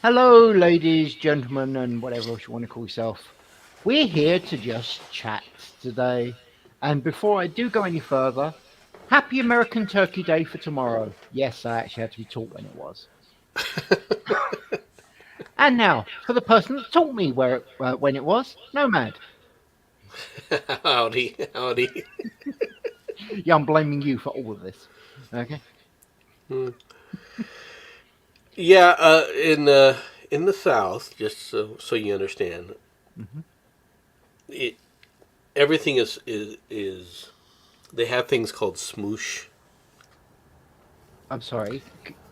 Hello, ladies, gentlemen, and whatever else you want to call yourself. We're here to just chat today. And before I do go any further, happy American Turkey Day for tomorrow. Yes, I actually had to be taught when it was. And now, for the person that taught me when it was, Nomad. Howdy, howdy. Yeah, I'm blaming you for all of this. Okay? Hmm. Yeah, in the South, just so you understand, Hmm. it everything is they have things called smoosh. I'm sorry.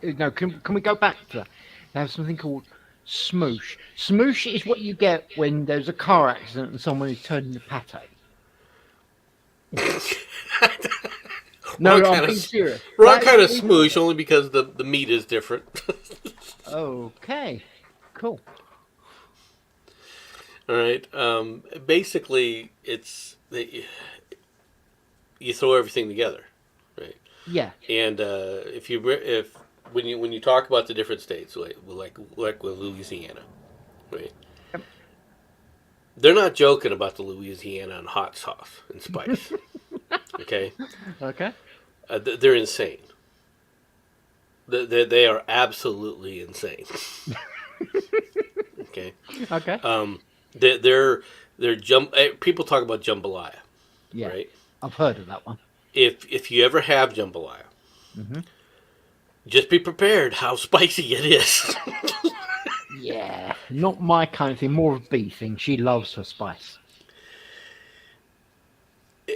No, can we go back to that? They have something called smoosh. Smoosh is what you get when there's a car accident and someone is turning the pate. wrong No, I'm kind of being serious. wrong That is kind what of we call smoosh, it. only because the meat is different. Okay, cool. All right. Basically, you throw everything together, right? Yeah. And if when you talk about the different states, like with Louisiana, right? Yep. They're not joking about the Louisiana and hot sauce and spice. Okay, Okay. they're insane. They are absolutely insane. Okay, Okay. um, they're people talk about jambalaya, Yeah, right? I've heard of that one. If you ever have jambalaya, Hmm. just be prepared how spicy it is. Yeah, not my kind of thing. More of B thing. She loves her spice.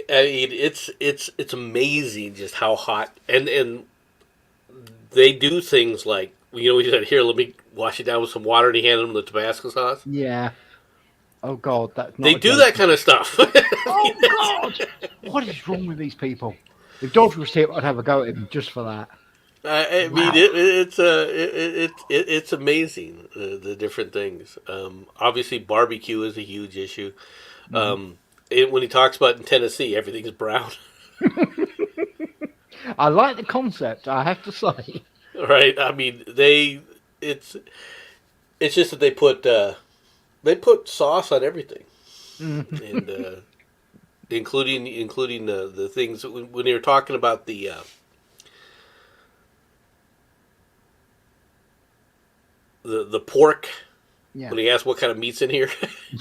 I mean, it's amazing just how hot and they do things like you said here. Let me wash it down with some water, and he handed them the Tabasco sauce. Yeah. Oh God, that's They not a do joke. that kind of stuff. Oh God, what is wrong with these people? If Dodge was here, I'd have a go at him just for that. I mean, Wow. it's amazing the different things. Obviously, barbecue is a huge issue. Hmm. Um, when he talks about in Tennessee, everything's brown, I like the concept. I have to say. right? I mean, it's it's just that they put sauce on everything, Mhm. and including the things when they were talking about the pork. Yeah. When he asked what kind of meat's in here,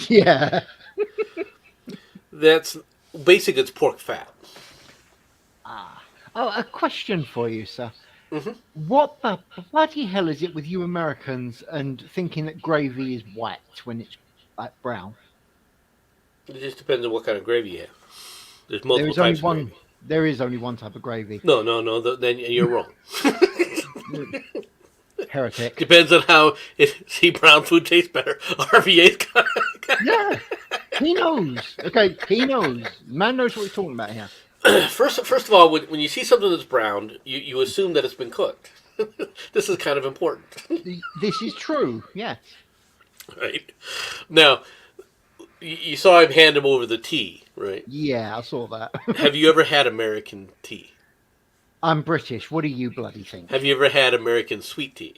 Yeah. that's basic. It's pork fat. Ah. Oh, a question for you, sir. Hmm. What the bloody hell is it with you Americans and thinking that gravy is white when it's like brown? It just depends on what kind of gravy you have. There's There multiple is only types of one. gravy. There is only one type of gravy. No. Then you're wrong. Heretic. Depends on how if see brown food tastes better. RVA's got. Yeah, he knows. Okay, he knows. Man knows what he's talking about here. First of all, when you see something that's browned, you assume that it's been cooked. This is kind of important, This is true. Yes. right? Now, you saw him hand him over the tea, right? Yeah, I saw that. Have you ever had American tea? I'm British. What do you bloody Have think? you ever had American sweet tea?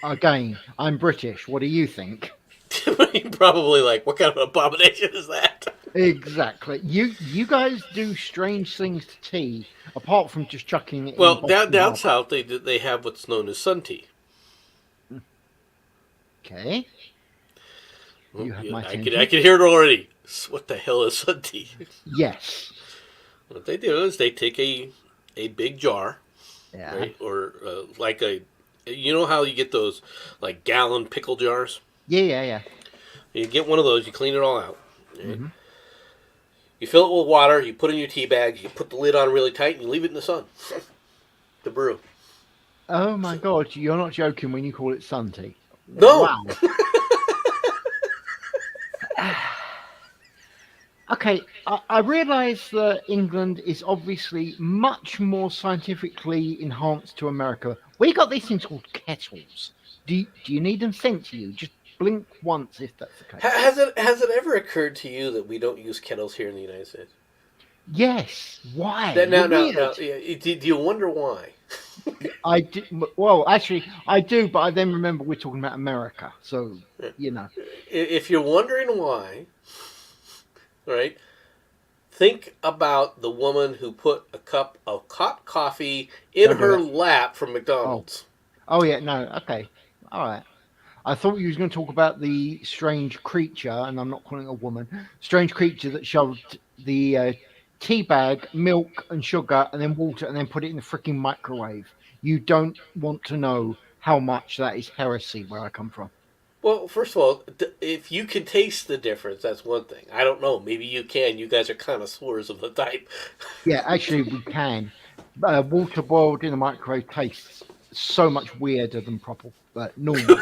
Again, I'm British. What do you think? You're probably like, what kind of abomination is that? Exactly. You guys do strange things to tea, apart from just chucking it in Well, Boston down Harbor. south they have what's known as sun tea. Okay, Oh, you have yeah, my I attention. can hear it already. What the hell is sun tea? Yes. What they do is they take a big jar, Yeah. right, or like you know how you get those like gallon pickle jars. Yeah. Yeah. Yeah. You get one of those. You clean it all out. Right? Hmm. You fill it with water. You put it in your tea bag. You put the lid on really tight, and you leave it in the sun to brew. Oh my So, God, you're not joking when you call it sun tea. no, Wow. Okay, I realise that England is obviously much more scientifically enhanced to America. We got these things called kettles. Do you need them sent to you? Just blink once if that's the case. has it ever occurred to you that we don't use kettles here in the United States? Yes. Why? That You're now weird. yeah, do you wonder why? I do, well, actually, I do, but I then remember we're talking about America, so you know. If you're wondering why, right? Think about the woman who put a cup of hot coffee in Don't do her it. lap from Oh, McDonald's. oh yeah, no, okay, all right. I thought you was going to talk about the strange creature, and I'm not calling it a woman. Strange creature that shoved the tea bag, milk, and sugar, and then water, and then put it in the freaking microwave. You don't want to know how much that is heresy where I come from. Well, first of all, if you can taste the difference, that's one thing. I don't know. Maybe you can. You guys are connoisseurs of the type. Yeah, actually, we can. Water boiled in the microwave tastes so much weirder than proper, normal.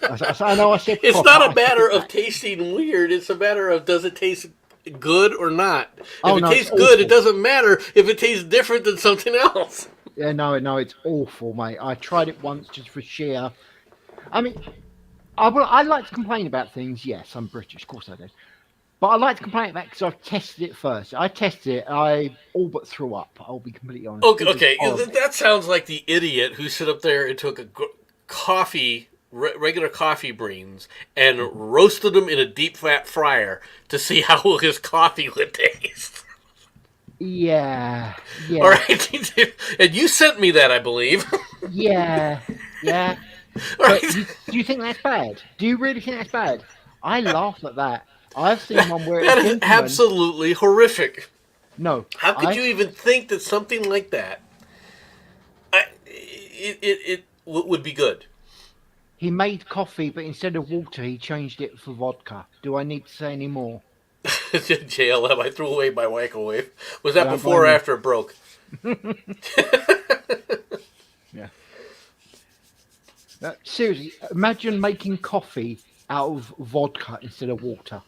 I know I said It's proper. not a I take matter it of back. tasting weird. It's a matter of does it taste good or not. If Oh it no, it's tastes good, it awful. doesn't matter if it tastes different than something else. Yeah, no, no, it's awful, mate. I tried it once just for sheer. I mean, I like to complain about things. Yes, I'm British, of course I do. But I like to complain about it because I've tested it first. I tested it. I all but threw up. I'll be completely honest. Okay, It was okay. horrible. That sounds like the idiot who stood up there and took a coffee, regular coffee beans, and roasted them in a deep fat fryer to see how his coffee would taste. Yeah, All yeah, right, and you sent me that, I believe. yeah, yeah. All But right, do you think that's bad? Do you really think that's bad? I laugh at that. I've seen one where a that is gentleman. absolutely horrific. No, How could I. you even think that something like that, would be good? He made coffee, but instead of water, he changed it for vodka. Do I need to say any more? JLM, I threw away my microwave. Was I that don't before blame or you. after it broke? Yeah. Seriously, imagine making coffee out of vodka instead of water.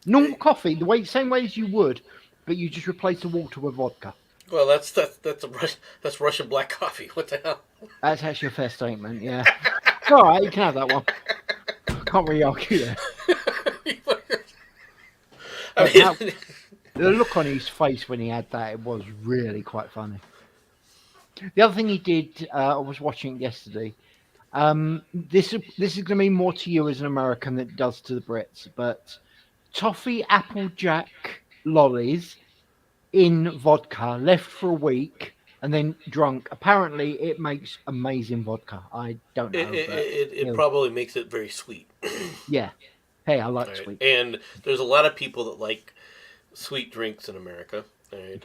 Normal coffee, same way as you would, but you just replace the water with vodka. Well, that's Russian black coffee. What the hell? That's actually a fair statement. Yeah. All right, you can have that one. Can't really argue there. But I how mean, the look on his face when he had that, it was really quite funny. The other thing he did, I was watching it yesterday. This is going to mean more to you as an American than it does to the Brits, but toffee applejack lollies in vodka, left for a week, and then drunk. Apparently, it makes amazing vodka. I don't it, know, it, but it, you it know, probably makes it very sweet. yeah. Hey, I like Right. sweet. And there's a lot of people that like sweet drinks in America. Right.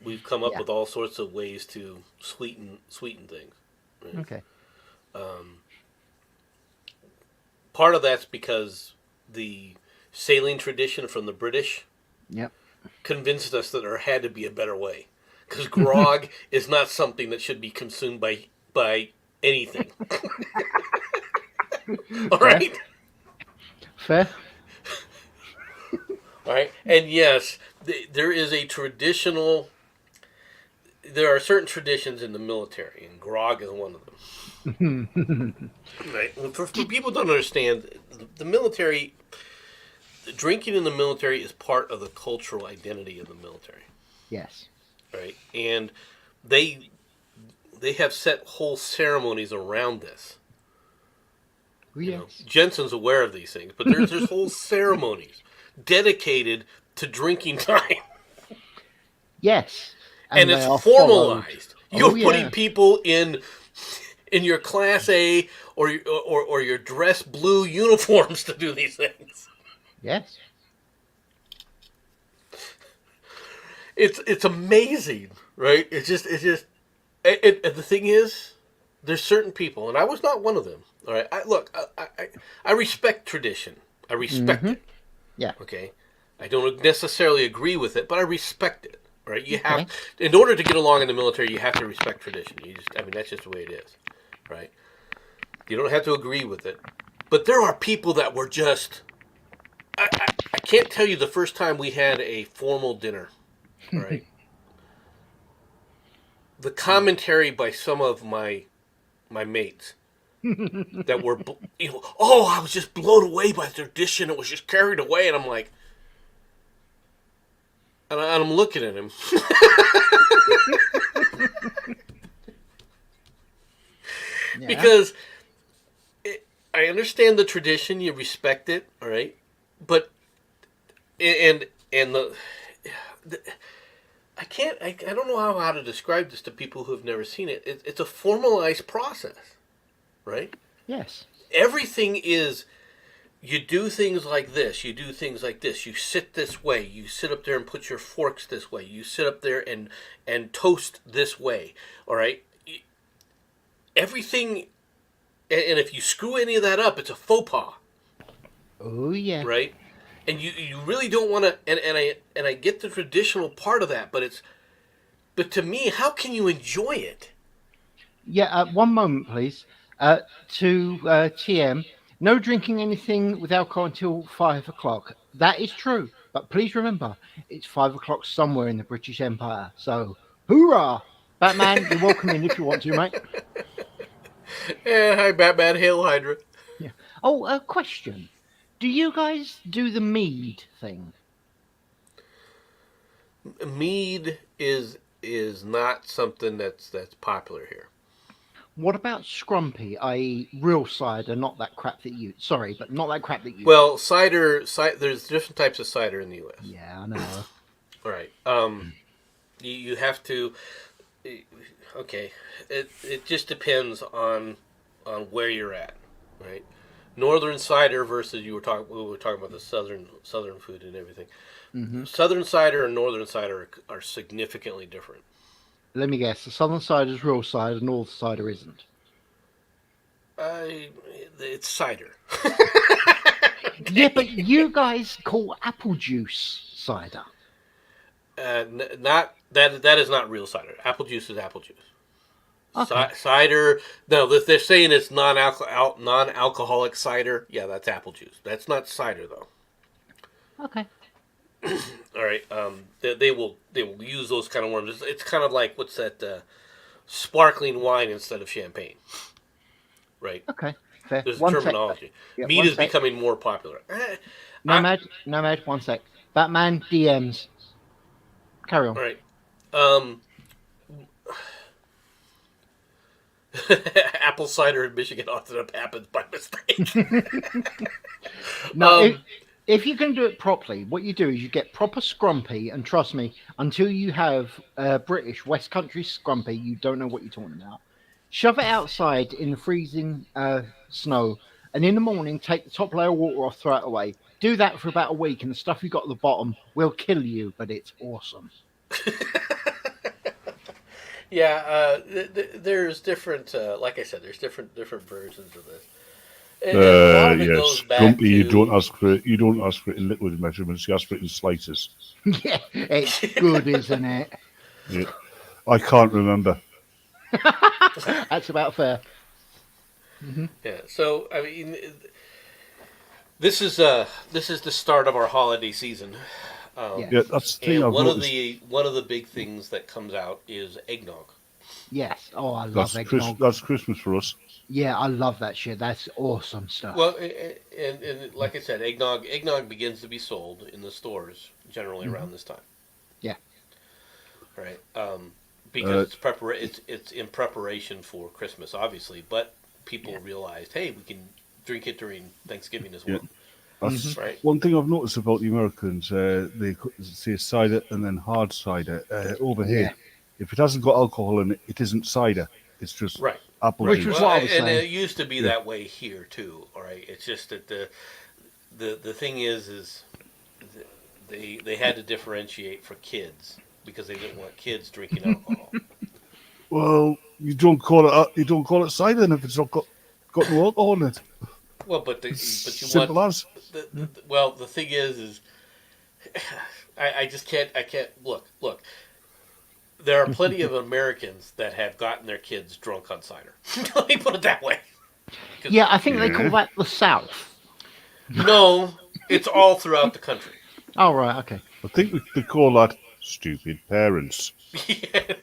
We've come up Yeah. with all sorts of ways to sweeten things. Right. Okay. Part of that's because the sailing tradition from the British Yep. convinced us that there had to be a better way. Because grog is not something that should be consumed by anything. All Fair. right. Fair. All right. And yes, there is a traditional. There are certain traditions in the military, and grog is one of them. Right. Well, for people who don't understand, the military, drinking in the military is part of the cultural identity of the military. Yes. Right. And they they have set whole ceremonies around this. You know, Yes. Jenson's aware of these things, but there's whole ceremonies dedicated to drinking time, Yes. and And they it's are followed. formalized. Oh You're putting yeah. people in your Class A or your dress blue uniforms to do these things. Yes. It's amazing, right? And the thing is, there's certain people, and I was not one of them. All right, I respect tradition. I respect Mm-hmm. it. Yeah. Okay, I don't necessarily agree with it, but I respect it. Right? You have, Okay. in order to get along in the military, you have to respect tradition. I mean, that's just the way it is. Right? You don't have to agree with it, but there are people that were just. I can't tell you the first time we had a formal dinner. All right. The commentary by some of my mates that were, oh, I was just blown away by the tradition. It was just carried away, and I'm like, and I'm looking at him. Yeah. because I understand the tradition, you respect it, all right, but and the I can't I don't know how to describe this to people who have never seen it. It's a formalized process, right? Yes. Everything is you do things like this, you do things like this, you sit this way, you sit up there and put your forks this way, you sit up there and toast this way, all right? Everything, and if you screw any of that up, it's a faux pas, Oh yeah. right? And you really don't want to, and I get the traditional part of that, but to me, how can you enjoy it? Yeah. One moment, please. To TM. No drinking anything with alcohol until 5 o'clock. That is true, but please remember, it's 5 o'clock somewhere in the British Empire. So, hoorah! Batman, you're welcome in if you want to, mate. Hi, Batman, hail Hydra. Yeah. Oh, a question. Do you guys do the mead thing? Mead is not something that's popular here. What about scrumpy, i.e., real cider, not that crap that you. Sorry, but not that crap that you do. Well, cider. There's different types of cider in the U.S. Yeah, I know. All right. You have to. Okay. It just depends on where you're at, right? Northern cider versus we were talking about the southern food and everything. Hmm. Southern cider and northern cider are significantly different. Let me guess. The southern cider is real cider, north cider isn't. I it's cider. Yeah, but you guys call apple juice cider. Not that is not real cider. Apple juice is apple juice. Okay. Cider. No, they're saying it's non-alcoholic cider. Yeah, that's apple juice. That's not cider though. Okay. All right. They will use those kind of worms. It's kind of like what's that? Sparkling wine instead of champagne. Right. Okay. Fair. There's a One sec. terminology. Yeah, Meat one is sec. becoming more popular. Nomad, Nomad, one sec. Batman DMs. Carry on. All right. Apple cider in Michigan often happens by mistake. No, um, if you can do it properly, what you do is you get proper scrumpy, and trust me, until you have British West Country scrumpy, you don't know what you're talking about. Shove it outside in the freezing snow, and in the morning, take the top layer of water off, throw it away. Do that for about a week, and the stuff you got at the bottom will kill you, but it's awesome. yeah, there's different. Like I said, there's different versions of this, and a lot of it goes Yes, back Grumpy. You don't to. ask for it. You don't ask for it in liquid measurements. You ask for it in slices. Yeah, it's good, isn't it? Yeah. I can't remember. That's about fair. Hmm. Yeah, so I mean, this is the start of our holiday season. Yeah. Yeah, that's the thing And I've noticed. one of the big things that comes out is eggnog. Yes. Oh, I love eggnog. That's Christmas for us. Yeah, I love that shit. That's awesome stuff. Well, and like I said, eggnog begins to be sold in the stores generally Hmm. around this time, Yeah. right? Uh, Because it's in preparation for Christmas, obviously, but people Yeah. realized, hey, we can drink it during Thanksgiving as Yeah. well, Hmm. That's right? one thing I've noticed about the Americans. They say cider and then hard cider. Over Yeah. here, if it hasn't got alcohol in it, it isn't cider. It's just Right. apple Which was juice. Well, what I was and saying. it used to be Yeah. that way here too. All right, it's just that the thing is they had to differentiate for kids because they didn't want kids drinking alcohol. Well, you don't call it cider then if it's not got no alcohol in it. Well, It's but you want simple as. well the thing is I just can't look. There are plenty of Americans that have gotten their kids drunk on cider. Let me put it that way. 'Cause- Yeah, I think they call Yeah. that the South. no, it's all throughout the country. Oh, right. Okay. I think they call that stupid parents. Yeah.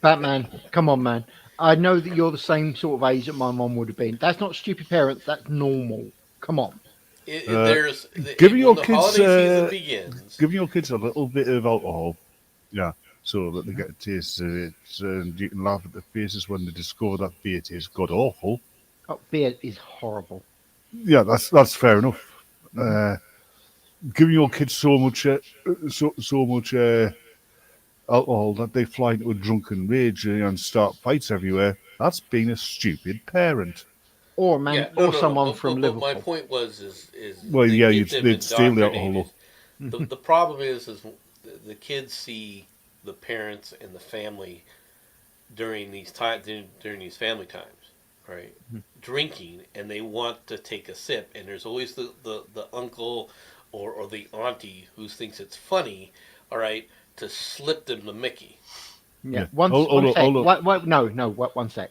Batman, come on, man. I know that you're the same sort of age that my mom would have been. That's not stupid parents. That's normal. Come on. Uh, There's giving when your the kids holiday season begins. giving your kids a little bit of alcohol, yeah, so that they get a taste of it, and you can laugh at their faces when they discover that beer tastes god awful. Oh, beer is horrible. Yeah, that's fair enough. Mhm. Giving your kids so much alcohol that they fly into a drunken rage and start fights everywhere. That's being a stupid parent. Or a man, Yeah, no, or no, no. someone But from but, but my Liverpool. point is Well, they yeah, get them they'd steal the indoctrinated. alcohol. The problem is the kids see the parents and the family during these family times, right? Drinking, and they want to take a sip, and there's always the uncle or the auntie who thinks it's funny, all right, to slip them the Mickey. Yeah. Yeah. Hold One up, sec. hold up. No. One sec.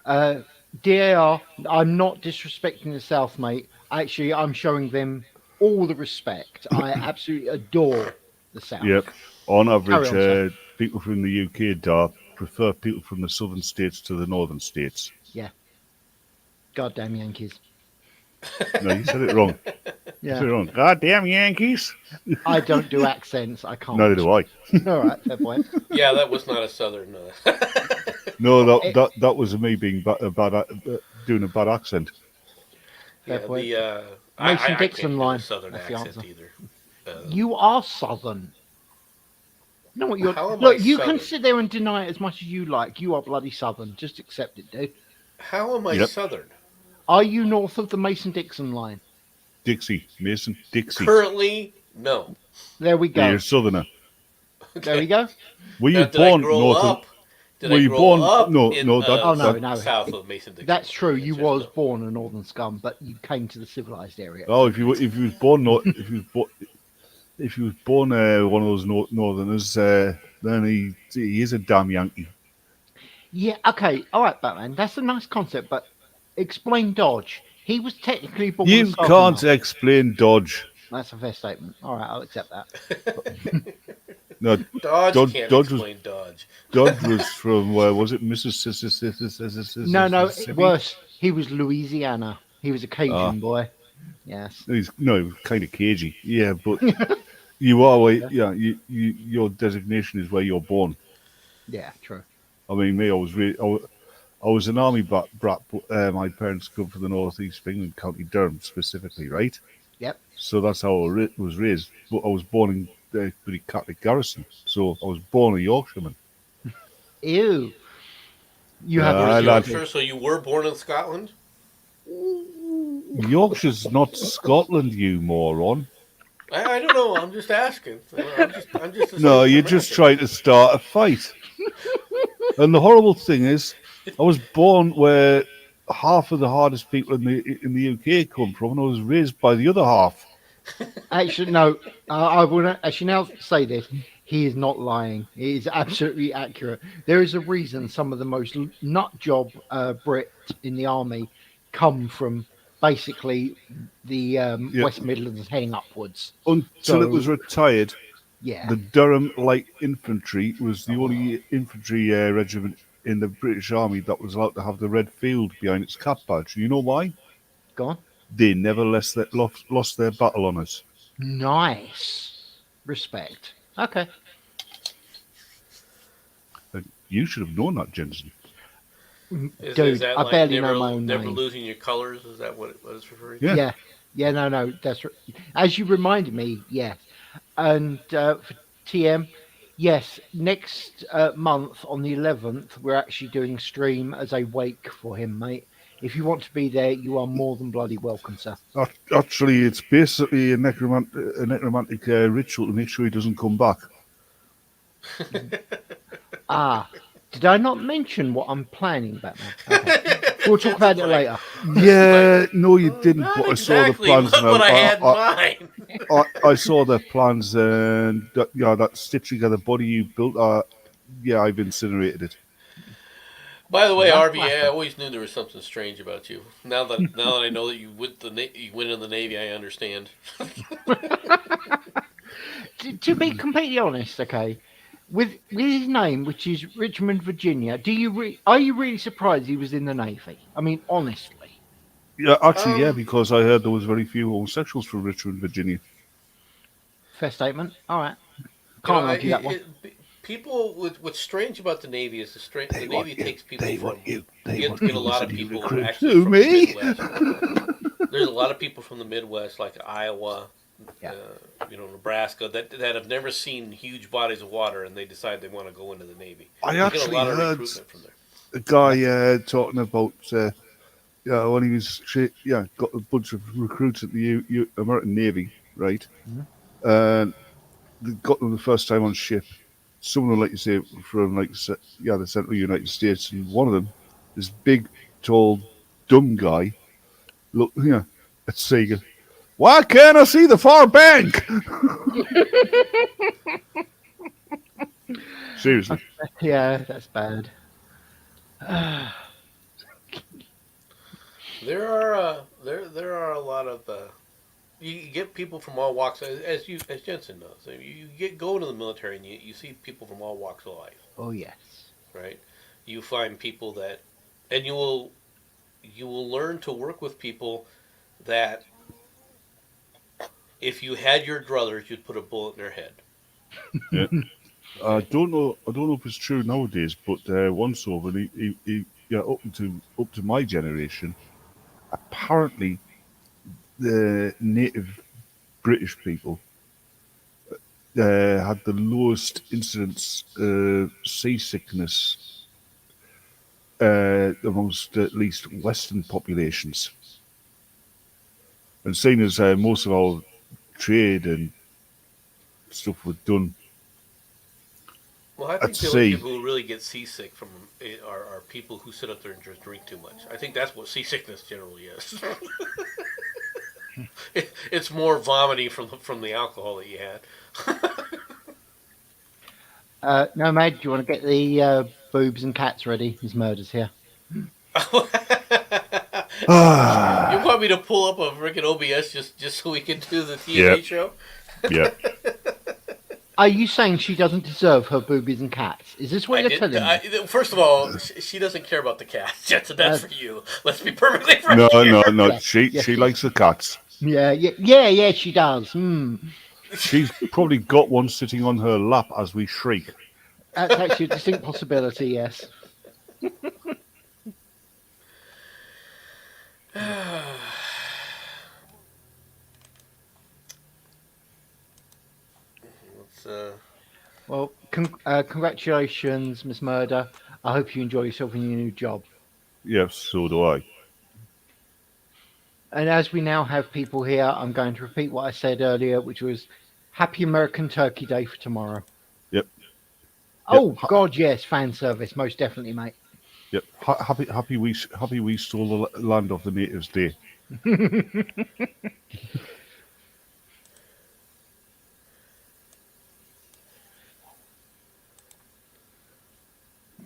Uh, DAR. I'm not disrespecting the South, mate. Actually, I'm showing them all the respect. I absolutely adore the South. Yep. On Carry average, on, sir. people from the UK prefer people from the southern states to the northern states. Yeah. Goddamn Yankees. No, you said it wrong. You Yeah. said it wrong. Goddamn Yankees. I don't do accents. I Neither can't. do I. All right. Fair point. Yeah, that was not a southern. No, Eh, that was me being doing a bad accent. fair Yeah, point. the Mason I can't Dixon do a line. southern That's the accent answer. either. Uh, You are Southern. You know what you're. how am I Look, you can southern? sit there and deny it as much as you like. You are bloody Southern. Just accept it, dude. How am I Yep. southern? Are you north of the Mason Dixon line? Dixie, Mason, Dixie. Currently, no. There we You're a go. southerner. There we Okay. go. Were you Now, did I born grow north of? up? Did Were I you grow born? up No, in no. That Oh no, that. no. south of Mason Dixon? That's true. The You answer is was no. born a northern scum, but you came to the civilized area. Oh, if you was born north, if you was born one of those northerners, then he is a damn Yankee. Yeah. Okay. All right, Batman. That's a nice concept, but explain Dodge. He was technically born a You can't southerner. explain Dodge. That's a fair statement. All right, I'll accept that. No, Dodge Dodge, can't Dodge was explain Dodge. Dodge was from where was it, No, no. Mississippi? Worse. He was Louisiana. He was a Ah, Cajun boy. Yes. he's no kind of cagey. Yeah, but you are where, Yeah. yeah. Your designation is where you're born. Yeah. True. I mean, me, I was an army brat, but my parents come from the northeast of England, County Durham specifically, right? Yep. So that's how I was raised. But I was born in pretty Catholic Garrison, so I was born a Yorkshireman. Ew. You have Born in Lad, respected. Yorkshire, so you were born in Scotland? Yorkshire's not Scotland, you moron. I don't know. I'm just asking. I'm just a No, Southern you're just American. trying to start a fight. And the horrible thing is, I was born where half of the hardest people in the UK come from, and I was raised by the other half. Actually, no. I will not, actually now say this. He is not lying. He is absolutely accurate. There is a reason some of the most nut job Brit in the army come from basically the Yeah, West Midlands heading upwards. until it was So retired, yeah, the Durham Light Infantry was the only infantry regiment in the British Army that was allowed to have the red field behind its cap badge. You know why? go on. They never lost their battle honours. Nice respect. Okay. And you should have known that, Jensen. Is Dude, that I like barely know my own never name. losing your colors? Is that what it's referring to? Yeah. Yeah. Yeah, no, that's as you reminded me. Yes, and for TM, yes, next month on the 11th, we're actually doing a stream as a wake for him, mate. If you want to be there, you are more than bloody welcome, sir. Actually, it's basically a necromantic ritual to make sure he doesn't come back. Ah, did I not mention what I'm planning, Batman? Okay, we'll talk about it later. Yeah, no, you didn't. Not But I saw the exactly plans, and what I had in mind. I saw the plans, and that stitch together body you built. Yeah, I've incinerated it. By the way, That's RB, I flattering. always knew there was something strange about you. Now that I know that you went in the Navy, I understand. To be completely honest, okay, with his name, which is Richmond, Virginia, are you really surprised he was in the Navy? I mean, honestly. Yeah, actually, yeah, Um, because I heard there was very few homosexuals from Richmond, Virginia. Fair statement. All right. you know, Can't argue that one. people, what's strange about the Navy is the They want Navy you. takes people They from want you. They get want get a you as lot a of new people recruit. actually Who, from the me? Midwest. There's a lot of people from the Midwest, like Iowa, Yeah. Nebraska, that have never seen huge bodies of water, and they decide they want to go into the Navy. I We get a actually lot of heard recruitment from there. a guy talking about when he was got a bunch of recruits at the American Navy, right? Mhm. And they got them the first time on ship. Some of them, like you say, from the Central United States, and one of them, this big, tall, dumb guy, look, at sea. Why can't I see the far bank? Seriously. Yeah, that's bad. There are a lot of you get people from all walks, as Jensen knows. You get go into the military and you see people from all walks of life, Oh yes. right? You find people that, and you will learn to work with people that if you had your druthers, you'd put a bullet in their head. Yeah. I Okay, don't know. I don't know if it's true nowadays, but once over, yeah, up to my generation, apparently the native British people had the lowest incidence of seasickness amongst at least Western populations. And seeing as most of our trade and stuff was done well, I at think the only sea, people who really get seasick from are people who sit up there and just drink too much. I think that's what seasickness generally is. It's more vomiting from the alcohol that you had. Nomad, do you want to get the boobs and cats ready? His murder's here. You ah, want me to pull up a freaking OBS just so we can do the yeah, TNA show? yeah, Are you saying she doesn't deserve her boobies and cats? Is this what I you're did. telling me? First of all, she doesn't care about the cats. Jensen, that's Uh, for you. Let's be perfectly no, frank here. no, no. yes, She yes, she yes. likes the cats. Yeah, yeah, yeah, yeah, she does. She's probably got one sitting on her lap as we shriek. That's actually a distinct possibility, yes. Let's, Well, congratulations, Miss Murder. I hope you enjoy yourself in your new job. Yes, so do I. And as we now have people here, I'm going to repeat what I said earlier, which was Happy American Turkey Day for tomorrow. Yep, yep, Oh, God, yes, fan service, most definitely, mate. yep. Happy we stole the land of the natives' day.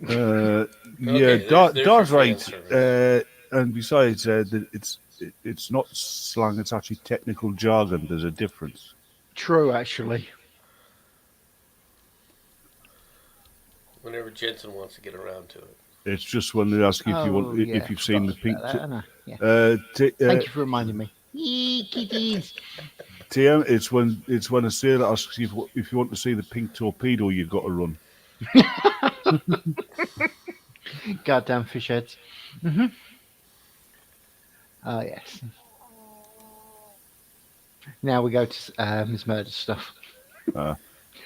Uh, yeah, okay, there's your Dar's fan right. service. And besides, it's not slang; it's actually technical jargon. There's a difference. True, actually. Whenever Jensen wants to get around to it. It's just when they ask you if you Oh, want yeah, if you've seen forgot the pink. about that, hadn't I? Yeah. Uh, Thank you for reminding me. Yee, kitties. TM, it's when a sailor asks you if you want to see the pink torpedo, you've got to run. Goddamn fish heads. Hmm. Oh, yes. Now we go to Miss Murder stuff. Uh,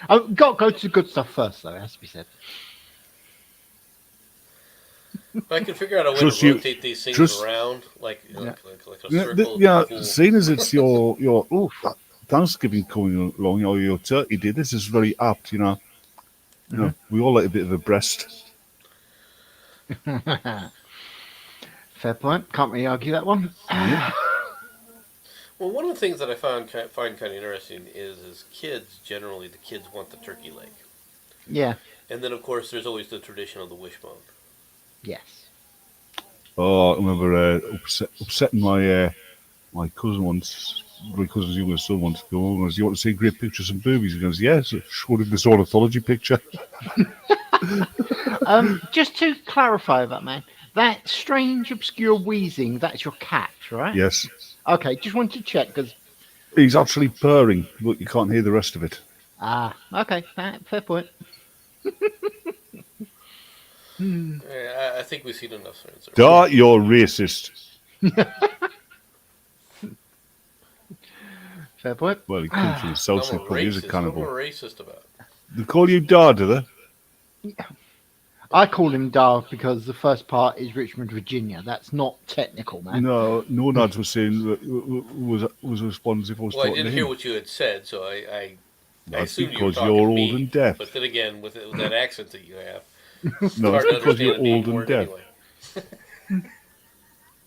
I've got to go to the good stuff first, though, it has to be said. If I can figure out a way to Trust you, rotate these things trust around, like Yeah. like a yeah, circle, yeah. cool. Seeing as it's your Thanksgiving coming along, or your Turkey Day, this is very apt. Hmm. We all like a bit of a breast. Fair point. Can't really argue that one. Yep. Well, one of the things that I find kind of interesting is kids. Generally, the kids want the turkey leg, Yeah. and then of course there's always the tradition of the wishbone. Yes. Oh, I remember upsetting my cousin once. My cousin's youngest son once. Go, goes, you want to see great pictures and boobies? He goes, yes. Showed him this ornithology picture. Just to clarify that, man, that strange, obscure wheezing, that's your cat, right? Yes. Okay, just wanted to check because. He's actually purring, but you can't hear the rest of it. Okay, fair point. I think we've seen enough friends. Dart, you're racist. Fair point. Well, he comes from the south, so he probably is a What am cannibal. I racist about? They call you Dar, do they? I call him Dar because the first part is Richmond, Virginia. That's not technical, man. No, Nads was saying was responsive. I was Well, I talking didn't to hear him. what you had said, so I That's assumed you were because talking you're to old me. and deaf. But then again, with that accent that you have, No, hard it's to because you're understand a old damn and word deaf.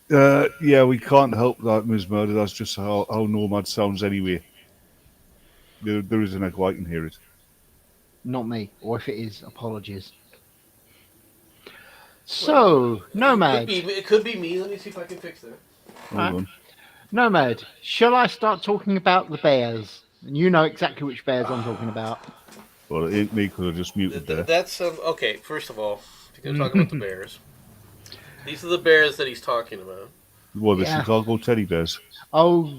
anyway. Yeah, we can't help that, Ms. Murder. That's just how Nomad sounds anyway. There is an echo. I can hear it. Not me. Or if it is, apologies. So, Nomad. It could be me. Let me see if I can fix that. Hold on. Nomad, shall I start talking about the bears? And you know exactly which bears I'm talking about. Well, it ain't me because I just muted there. That's okay. First of all, if you're going to talk about the bears, these are the bears that he's talking about. Well, the Yeah. Chicago teddy bears. Oh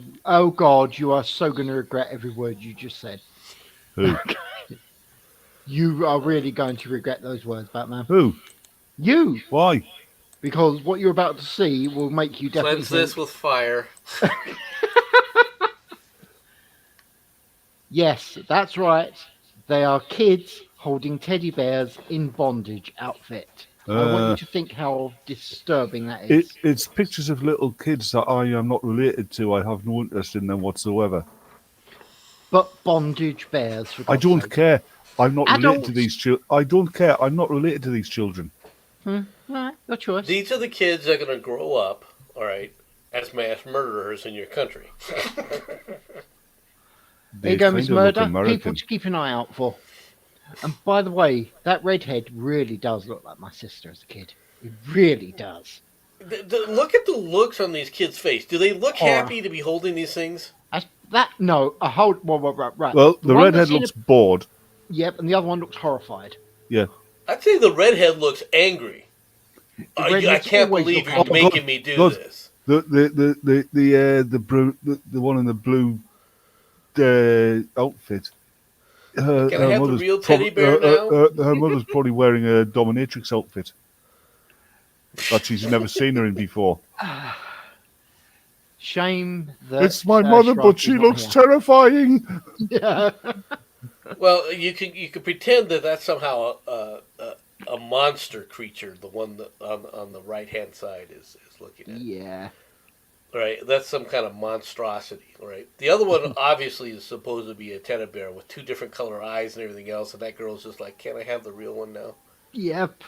God, you are so going to regret every word you just said. Who? You are really going to regret those words, Batman. Who? You! Why? Because what you're about to see will make you definitely Cleanse this with fire. Yes, that's right. They are kids holding teddy bears in bondage outfit. I want you to think how disturbing that is. It's pictures of little kids that I am not related to. I have no interest in them whatsoever. But bondage bears, for I God's don't sake. care. I'm not related to Adults. these children. I don't care. I'm not related to these children. Alright, your choice. These are the kids that are going to grow up, all right, as mass murderers in your country. There you go, Miss Murder. People to keep an eye out for. And by the way, that redhead really does look like my sister as a kid. It really does. Look at the looks on these kids' face. Do they look happy to be holding these things? Right. Well, the one redhead that's in looks bored. Yep, and the other one looks horrified. Yeah. I'd say the redhead looks angry. I redhead's can't always believe look you're making me do this. The one in the blue outfit. Can I have the mother's real teddy bear now? her mother's probably wearing a dominatrix outfit that she's never seen her in before. Shame that It's my mother, Shrug but is she not looks here. terrifying. Yeah. Well, you can pretend that that's somehow a monster creature. The one that on the right hand side is looking at. Yeah. Right, that's some kind of monstrosity. Right, the other one obviously is supposed to be a teddy bear with two different color eyes and everything else, and that girl's just like, "Can I have the real one now?" Yep.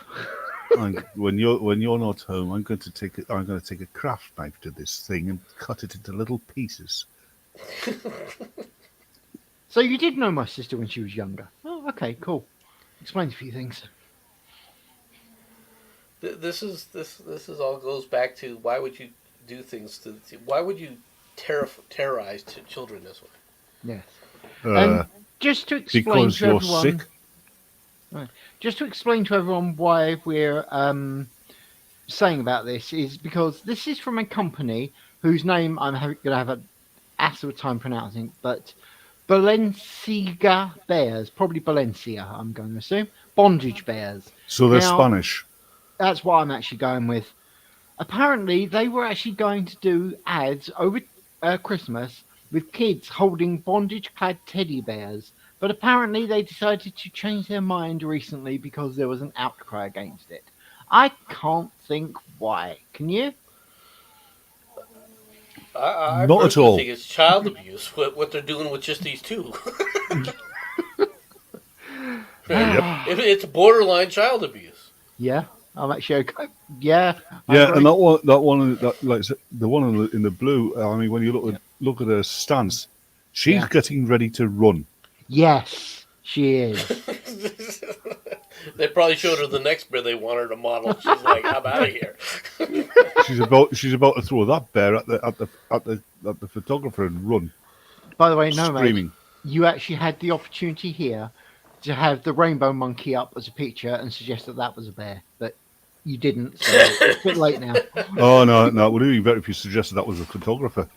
When you're not home, I'm going to take a craft knife to this thing and cut it into little pieces. So you did know my sister when she was younger. Oh, okay, cool. Explains a few things. This is all goes back to why would you do things to why would you terrorize children this way? Yes. And just to explain Because to you're everyone, sick. Right, just to explain to everyone why we're saying about this is because this is from a company whose name I'm going to have an ass of a time pronouncing, but Balenciaga Bears, probably Balencia, I'm going to assume. Bondage Bears. So they're Now, Spanish. That's what I'm actually going with. Apparently, they were actually going to do ads over Christmas with kids holding bondage-clad teddy bears, but apparently they decided to change their mind recently because there was an outcry against it. I can't think why. Can you? I Not at personally all. think it's child abuse. What they're doing with just these two. It's borderline child abuse. Yeah, I'm actually okay. Yeah, Yeah, and that one, like the one in the blue. I mean, when you look at her stance, she's getting ready to run. Yes, she is. They probably showed her the next bear they want her to model. She's like, "I'm out of here." She's about to throw that bear at the photographer and run. By the way, no, screaming. mate, you actually had the opportunity here to have the rainbow monkey up as a picture and suggest that was a bear, but you didn't. So it's a bit late now. Oh no! It would have been better if you suggested that was a photographer.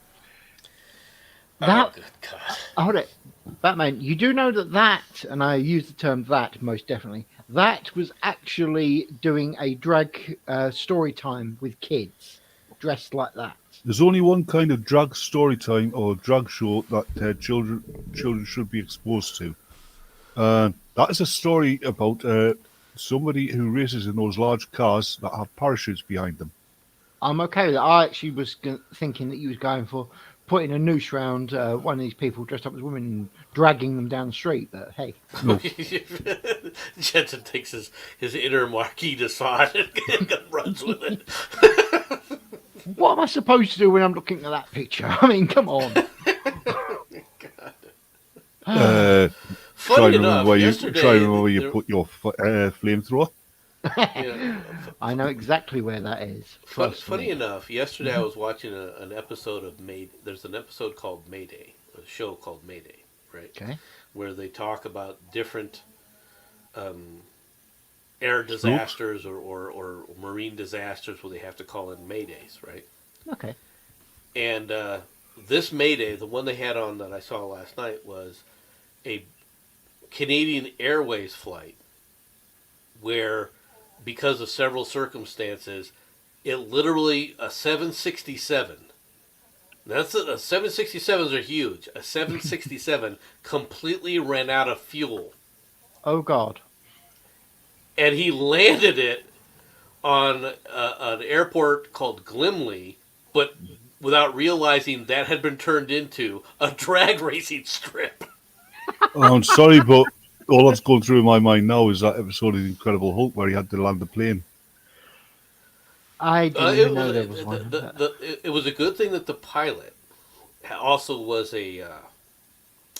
Oh, good God. Hold it, Batman. You do know that, and I use the term that most definitely. That was actually doing a drag story time with kids dressed like that. There's only one kind of drag story time or drag show that children should be exposed to. That is a story about somebody who races in those large cars that have parachutes behind them. I'm okay with that. I actually was thinking that you was going for putting a noose round one of these people dressed up as women and dragging them down the street. But hey, No, Jensen takes his inner Marquis de Sade and runs with it. what am I supposed to do when I'm looking at that picture? I mean, come on. uh, Funny enough, yesterday try to remember where you there- put your flamethrower. yeah, I know exactly where that is. Trust funny me. enough, yesterday I was watching an episode of There's an episode called Mayday, a show called Mayday, right? Okay. Where they talk about different air disasters or marine disasters where they have to call in Maydays, right? Okay. And this Mayday, the one they had on that I saw last night, was a Canadian Airways flight where, because of several circumstances, it literally, a 767, that's a 767s are huge, a 767 completely ran out of fuel. Oh God. And he landed it on an airport called Glimley, but without realizing that had been turned into a drag racing strip. Oh, I'm sorry, but all that's going through my mind now is that episode of The Incredible Hulk where he had to land the plane. I didn't even know there was one. It was a good thing that the pilot also was an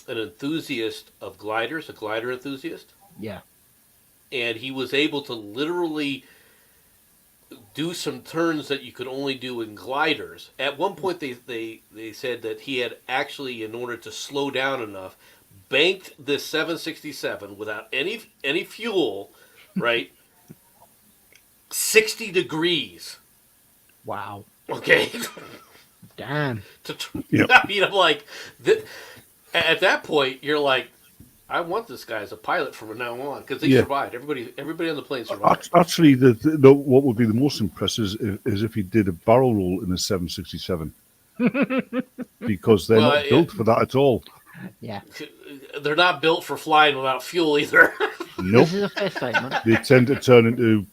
enthusiast of gliders, a glider enthusiast, Yeah. and he was able to literally do some turns that you could only do in gliders. At one point, they said that he had actually, in order to slow down enough, banked this 767 without any fuel, right? 60 degrees. Wow. Okay. Damn. Yep. I mean, I'm like, at that point, you're like, I want this guy as a pilot from now on because they survived. Everybody on the plane survived. Actually, what would be the most impressive is if he did a barrel roll in a 767, because they're not built for that at all. Yeah. They're not built for flying without fuel either. Nope, This is a fair statement. they tend to turn into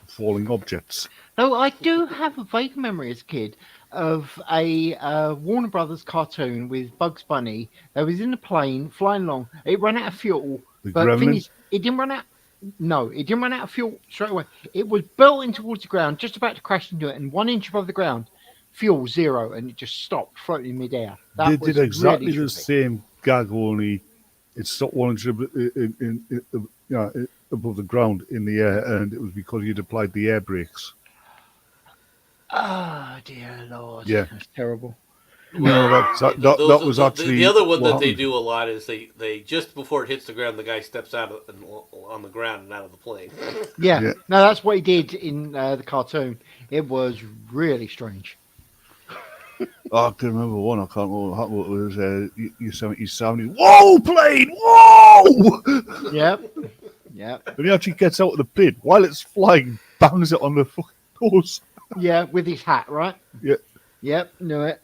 falling objects. Though I do have a vague memory as a kid of a Warner Brothers cartoon with Bugs Bunny that was in a plane flying along. It ran out of fuel, The but the thing Gremlin? is, it didn't run out. No, it didn't run out of fuel straight away. It was belting towards the ground, just about to crash into it, and 1 inch above the ground, fuel zero, and it just stopped floating in midair. They did exactly really the trippy. same gag, only it stopped 1 inch above the ground in the air, and it was because you'd applied the air brakes. Oh dear Lord, Yeah. that's terrible. No, that was actually the other one what that they happened. do a lot is they just before it hits the ground, the guy steps out on the ground and out of the plane. Yeah, Yeah. no, that's what he did in the cartoon. It was really strange. I can remember one. I can't remember what happened. It was Yosemite Sound. Whoa, plane! Whoa! Yep, yep, And he actually gets out of the plane while it's flying, bangs it on the fucking nose. yeah, with his hat, right? Yeah. Yep, knew it.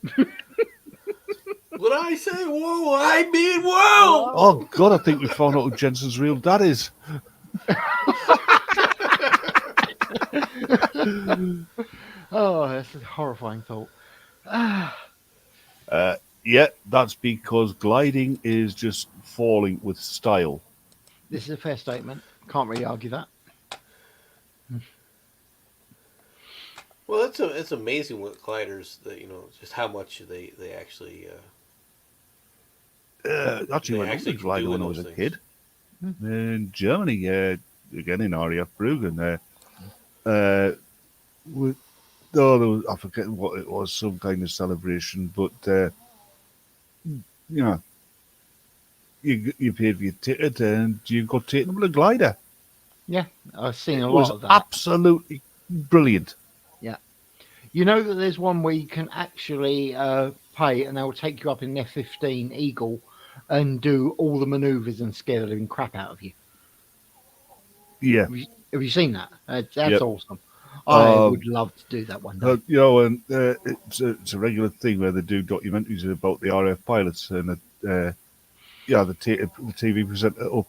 When I say whoa, I mean whoa. Oh God, I think we found out who Jenson's real dad is. Oh, that's a horrifying thought. Yeah, that's because gliding is just falling with style. This is a fair statement. Can't really argue that. Well, it's amazing what gliders that just how much they actually Actually, They went actually on gliding do when I those was a things. kid. In Germany, again in RAF Bruggen, with, there was, I forget what it was, some kind of celebration, but you paid for your ticket and you got taken on a glider. Yeah, I've seen a It lot was of that. absolutely brilliant. You know that there's one where you can actually pay and they'll take you up in an F-15 Eagle and do all the manoeuvres and scare the living crap out of you. Yeah. Have you seen that? That's Yep. awesome. I would love to do that one day. You know, and it's a regular thing where they do documentaries about the RAF pilots and the TV presenter up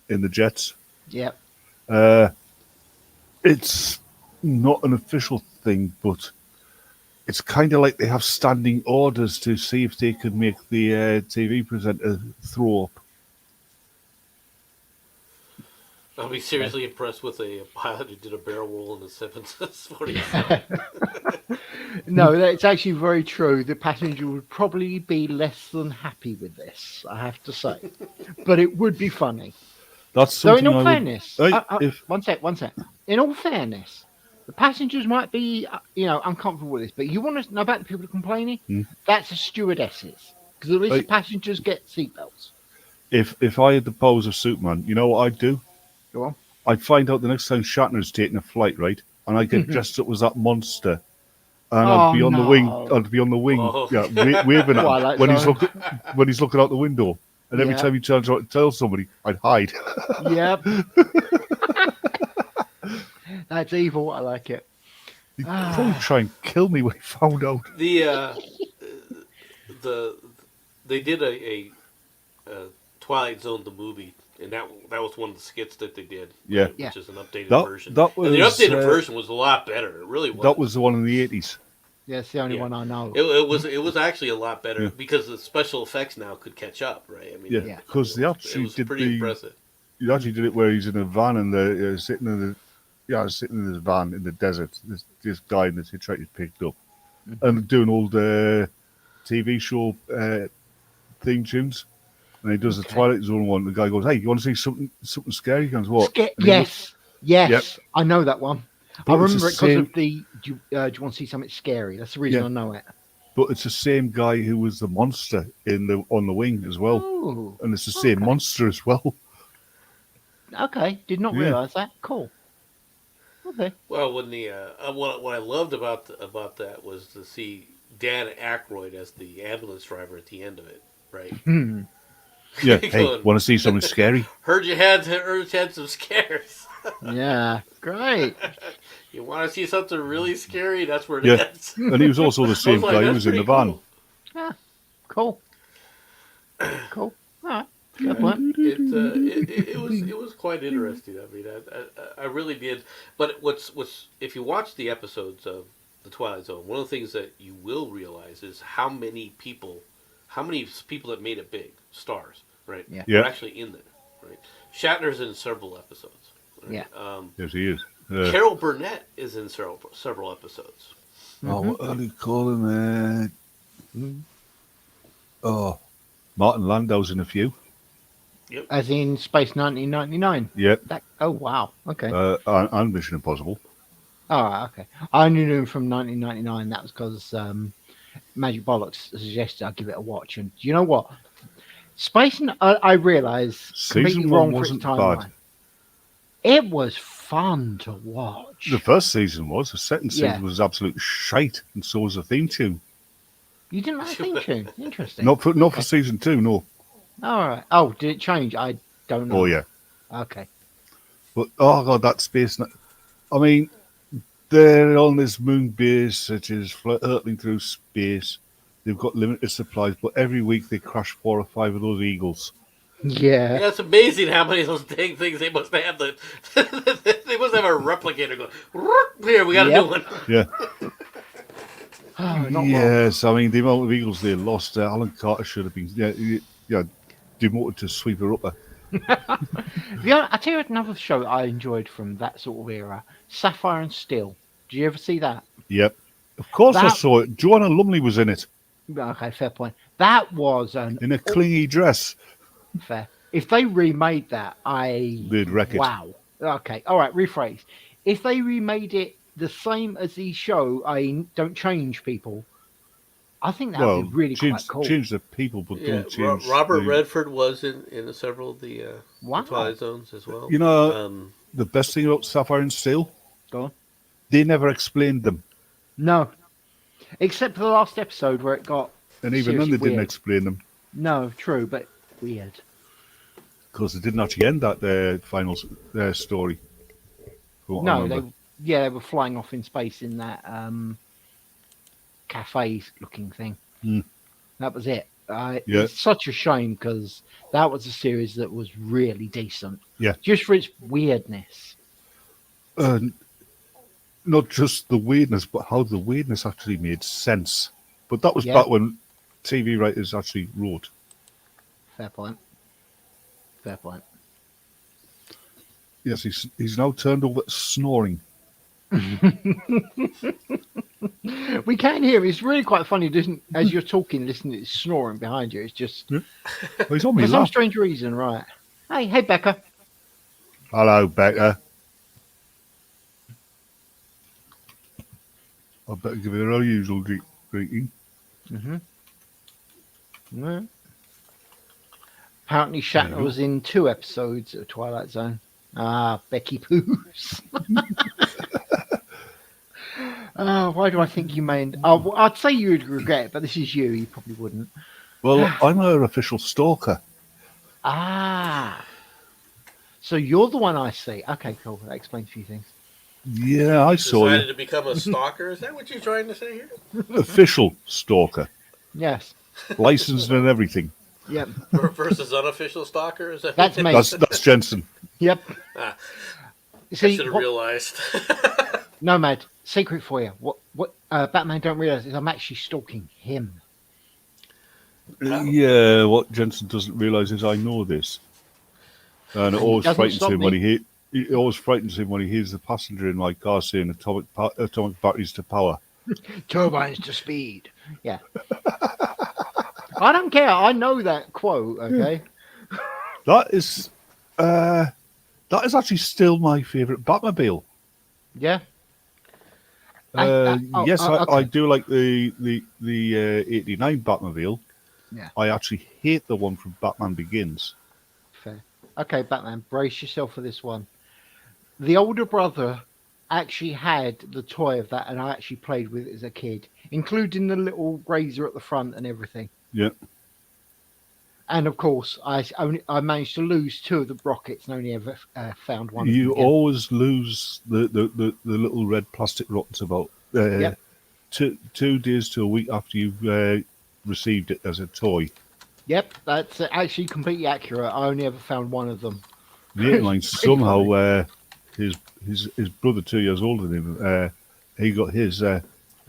in the jets. Yep. Uh, it's not an official thing, but it's kind of like they have standing orders to see if they could make the TV presenter throw up. I'll be seriously impressed with a pilot who did a barrel roll in the 747. No, it's actually very true. The passenger would probably be less than happy with this, I have to say. But it would be funny. That's So, in something all I fairness, would. If one sec. In all fairness, the passengers might be, uncomfortable with this, but you want to know about the people complaining? That's the stewardesses, because at least the passengers get seatbelts. if I had the powers of Superman, you know what I'd do? Go on. I'd find out the next time Shatner's taking a flight, right? And I'd get dressed up as that monster. And I'd be on the wing. I'd be on the wing, waving at him when he's looking out the window. And every time he turns around to tell somebody, I'd hide. Yep. That's evil. I like it. He'd probably try and kill me when he found out. They did a Twilight Zone the movie, and that was one of the skits that they did. Yeah. Which is an updated version. And the updated version was a lot better. It really was. That was the one in the 80s. Yeah, it's the only one I know. It was actually a lot better because the special effects now could catch up, right? I mean, because they actually did pretty impressive. You actually did it where he's in a van and sitting in his van in the desert. This guy in this hitchhiker picked up and doing all the TV show theme tunes. And he does the Twilight Zone one. The guy goes, "Hey, you want to see something scary?" He goes, "What?" Yes, I know that one. But I remember it because of the. Do you want to see something scary? That's the reason I know it. But it's the same guy who was the monster on the wing as well, and it's the same monster as well. Okay, did not realize that. Cool. Okay. Well, when the what I loved about that was to see Dan Aykroyd as the ambulance driver at the end of it, right? Yeah. Hey, want to see something scary? Heard you had some scares. Yeah, great. You want to see something really scary? That's where it is. And he was also the same guy who was in the van. Cool. Yeah, cool. Cool. All right. Good point. It was quite interesting. I mean, I really did. But what's if you watch the episodes of the Twilight Zone, one of the things that you will realize is how many people that made it big, stars, right? Yeah. Are actually in there, right? Shatner's in several episodes. Right? Yeah. Yes, he is. Carol Burnett is in several episodes. Oh, what do you call him? Martin Landau's in a few. Yep. As in Space 1999. Yep. Oh wow. Okay. And Mission Impossible. Oh, okay. I only knew him from 1999. That was because Magic Bollocks suggested I give it a watch. And you know what? Space. I realise completely Season wrong one for its wasn't timeline. bad. It was fun to watch. The first season was. The second season was absolute shite, and so was the theme tune. You didn't like the theme tune? Interesting. Not for season 2, no. All right. Oh, did it change? I don't know. Oh yeah. Okay. But oh god, that space. I mean, they're on this moon base that is hurtling through space. They've got limited supplies, but every week they crash 4 or 5 of those Eagles. Yeah. Yeah, it's amazing how many of those dang things they must have. They must have a replicator going, here, we got a new one. Yeah. Oh, yes, I mean, the amount of Eagles they lost, Alan Carter should have been demoted to sweeper-upper. I tell you another show I enjoyed from that sort of era, Sapphire and Steel. Did you ever see that? Yep. Of course I saw it. Joanna Lumley was in it. Okay, fair point. That was in a clingy dress. Fair. If they remade that, they'd wreck it. Wow. Okay. All right. Rephrase. If they remade it the same as the show, don't change people. I think that would be really quite cool. Change the people, but don't change. Robert Redford was in several of the Twilight Zones as well. You know, the best thing about Sapphire and Steel? Go on. They never explained them. No. Except for the last episode where it got. And even then they didn't explain them. No, true, but weird. Because it didn't actually end that final story. From what I No, remember. they were flying off in space in that cafe-looking thing. Hmm. That was it. Yeah. It's such a shame because that was a series that was really decent. Yeah. Just for its weirdness. Not just the weirdness, but how the weirdness actually made sense. But that was Yeah. back when TV writers actually wrote. Fair point. Fair point. Yes, he's now turned over to snoring. We can hear him. It's really quite funny, as you're talking, listening to it snoring behind you. It's just Well, he's on me for some lap. strange reason, right? Hey, Becca. Hello, Becca. I better give her our usual greeting. Yeah. Apparently, Shatner was in 2 episodes of Twilight Zone. Ah, Becky Poos. Why do I think you may? I'd say you would regret it, but this is you. You probably wouldn't. Well, I'm her official stalker. Ah. So you're the one I see. Okay, cool. That explains a few things. Yeah, I saw Decided you. to become a stalker. Is that what you're trying to say here? Official stalker. Yes. Licensed and everything. Yep. Versus unofficial stalker? Is that That's me. That's Jensen. Yep. I See, should have realized. Nomad, secret for you. What Batman don't realize is I'm actually stalking him. Yeah, what Jensen doesn't realise is I know this. And it always doesn't frightens stop him when me. it always frightens him when he hears the passenger in my car saying atomic batteries to power. Turbines to speed. Yeah. I don't care. I know that quote. Okay. That is actually still my favourite Batmobile. Yeah. Yes, I okay. do like the '89 Batmobile. Yeah. I actually hate the one from Batman Begins. Fair. Okay, Batman, brace yourself for this one. The older brother actually had the toy of that, and I actually played with it as a kid, including the little razor at the front and everything. Yeah. And of course, I managed to lose 2 of the rockets and only ever found one. You of them again. always lose the little red plastic rockets about Yep. 2 days to a week after you've received it as a toy. Yep, that's actually completely accurate. I only ever found one of them. Mate of mine It's pretty somehow his brother 2 years older than him. He got his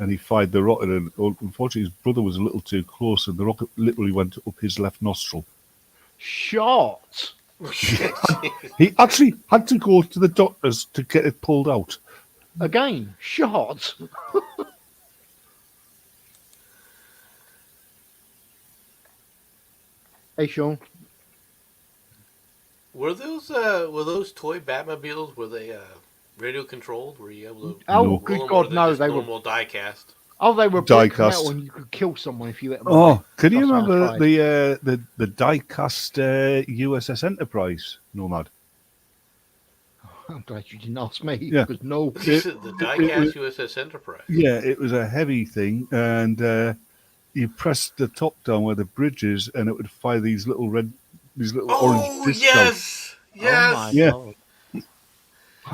and he fired the rocket, and unfortunately his brother was a little too close, and the rocket literally went up his left nostril. Shot. He actually had to go to the doctors to get it pulled out. Again, shot. Hey, Sean. Were those toy Batmobiles? Were they radio controlled? Were you able to? Oh, No. good roll 'em, or God, were they no! just They were. normal die cast. Oh, they were Die brick metal, cast. and you could kill someone if you hit them. Oh, can you That's what I remember tried. the die-cast USS Enterprise, Nomad? I'm glad you didn't ask me. Yeah. Because no. The die-cast USS Enterprise. Yeah, it was a heavy thing, and you pressed the top down where the bridge is, and it would fire these little orange Oh discs yes, Oh my Yeah. God. out.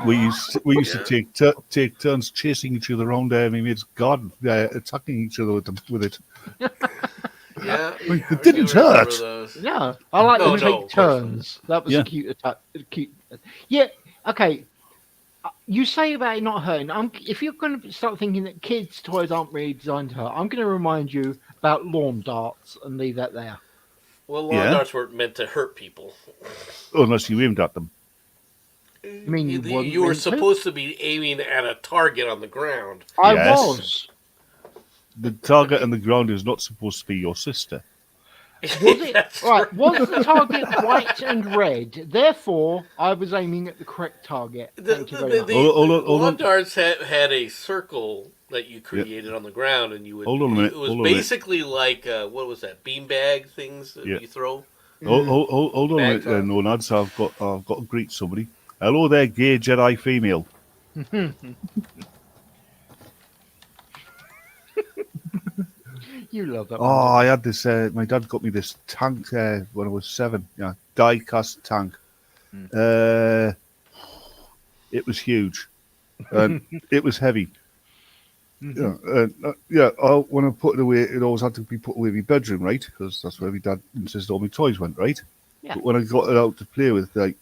We used to take turns chasing each other around my mate's garden, attacking each other with it. yeah. It I didn't do remember hurt. those. Yeah, I like No, them no, take of course not. turns. That was Yeah. a cute attack. Cute. Yeah. Okay. You say about it not hurting. If you're going to start thinking that kids' toys aren't really designed to hurt, I'm going to remind you about lawn darts and leave that there. Well, lawn Yeah. darts weren't meant to hurt people. Unless you aimed at them. I mean, you weren't You were meant to? supposed to be aiming at a target on the ground. I Yes. was. The target on the ground is not supposed to be your sister. Was it That's right? Was the target white and red? Therefore, I was aiming at the correct target. Thank you very much. Hold on. lawn darts had a circle that you created on the ground, and you would. Hold on a minute, It was hold on a minute. basically like what was that? Beanbag things that Yeah. you throw. Hold on a minute, Bags on. no lads. I've got to greet somebody. Hello there, gay Jedi female. You love that Oh, one. I had this. My dad got me this tank when I was 7. Yeah, die-cast tank. Mm. It was huge, and it was heavy. Mhm. Yeah, when I put it away, it always had to be put away in my bedroom, right? Because that's where my dad insisted all my toys went, right? Yeah. But when I got it out to play with, like,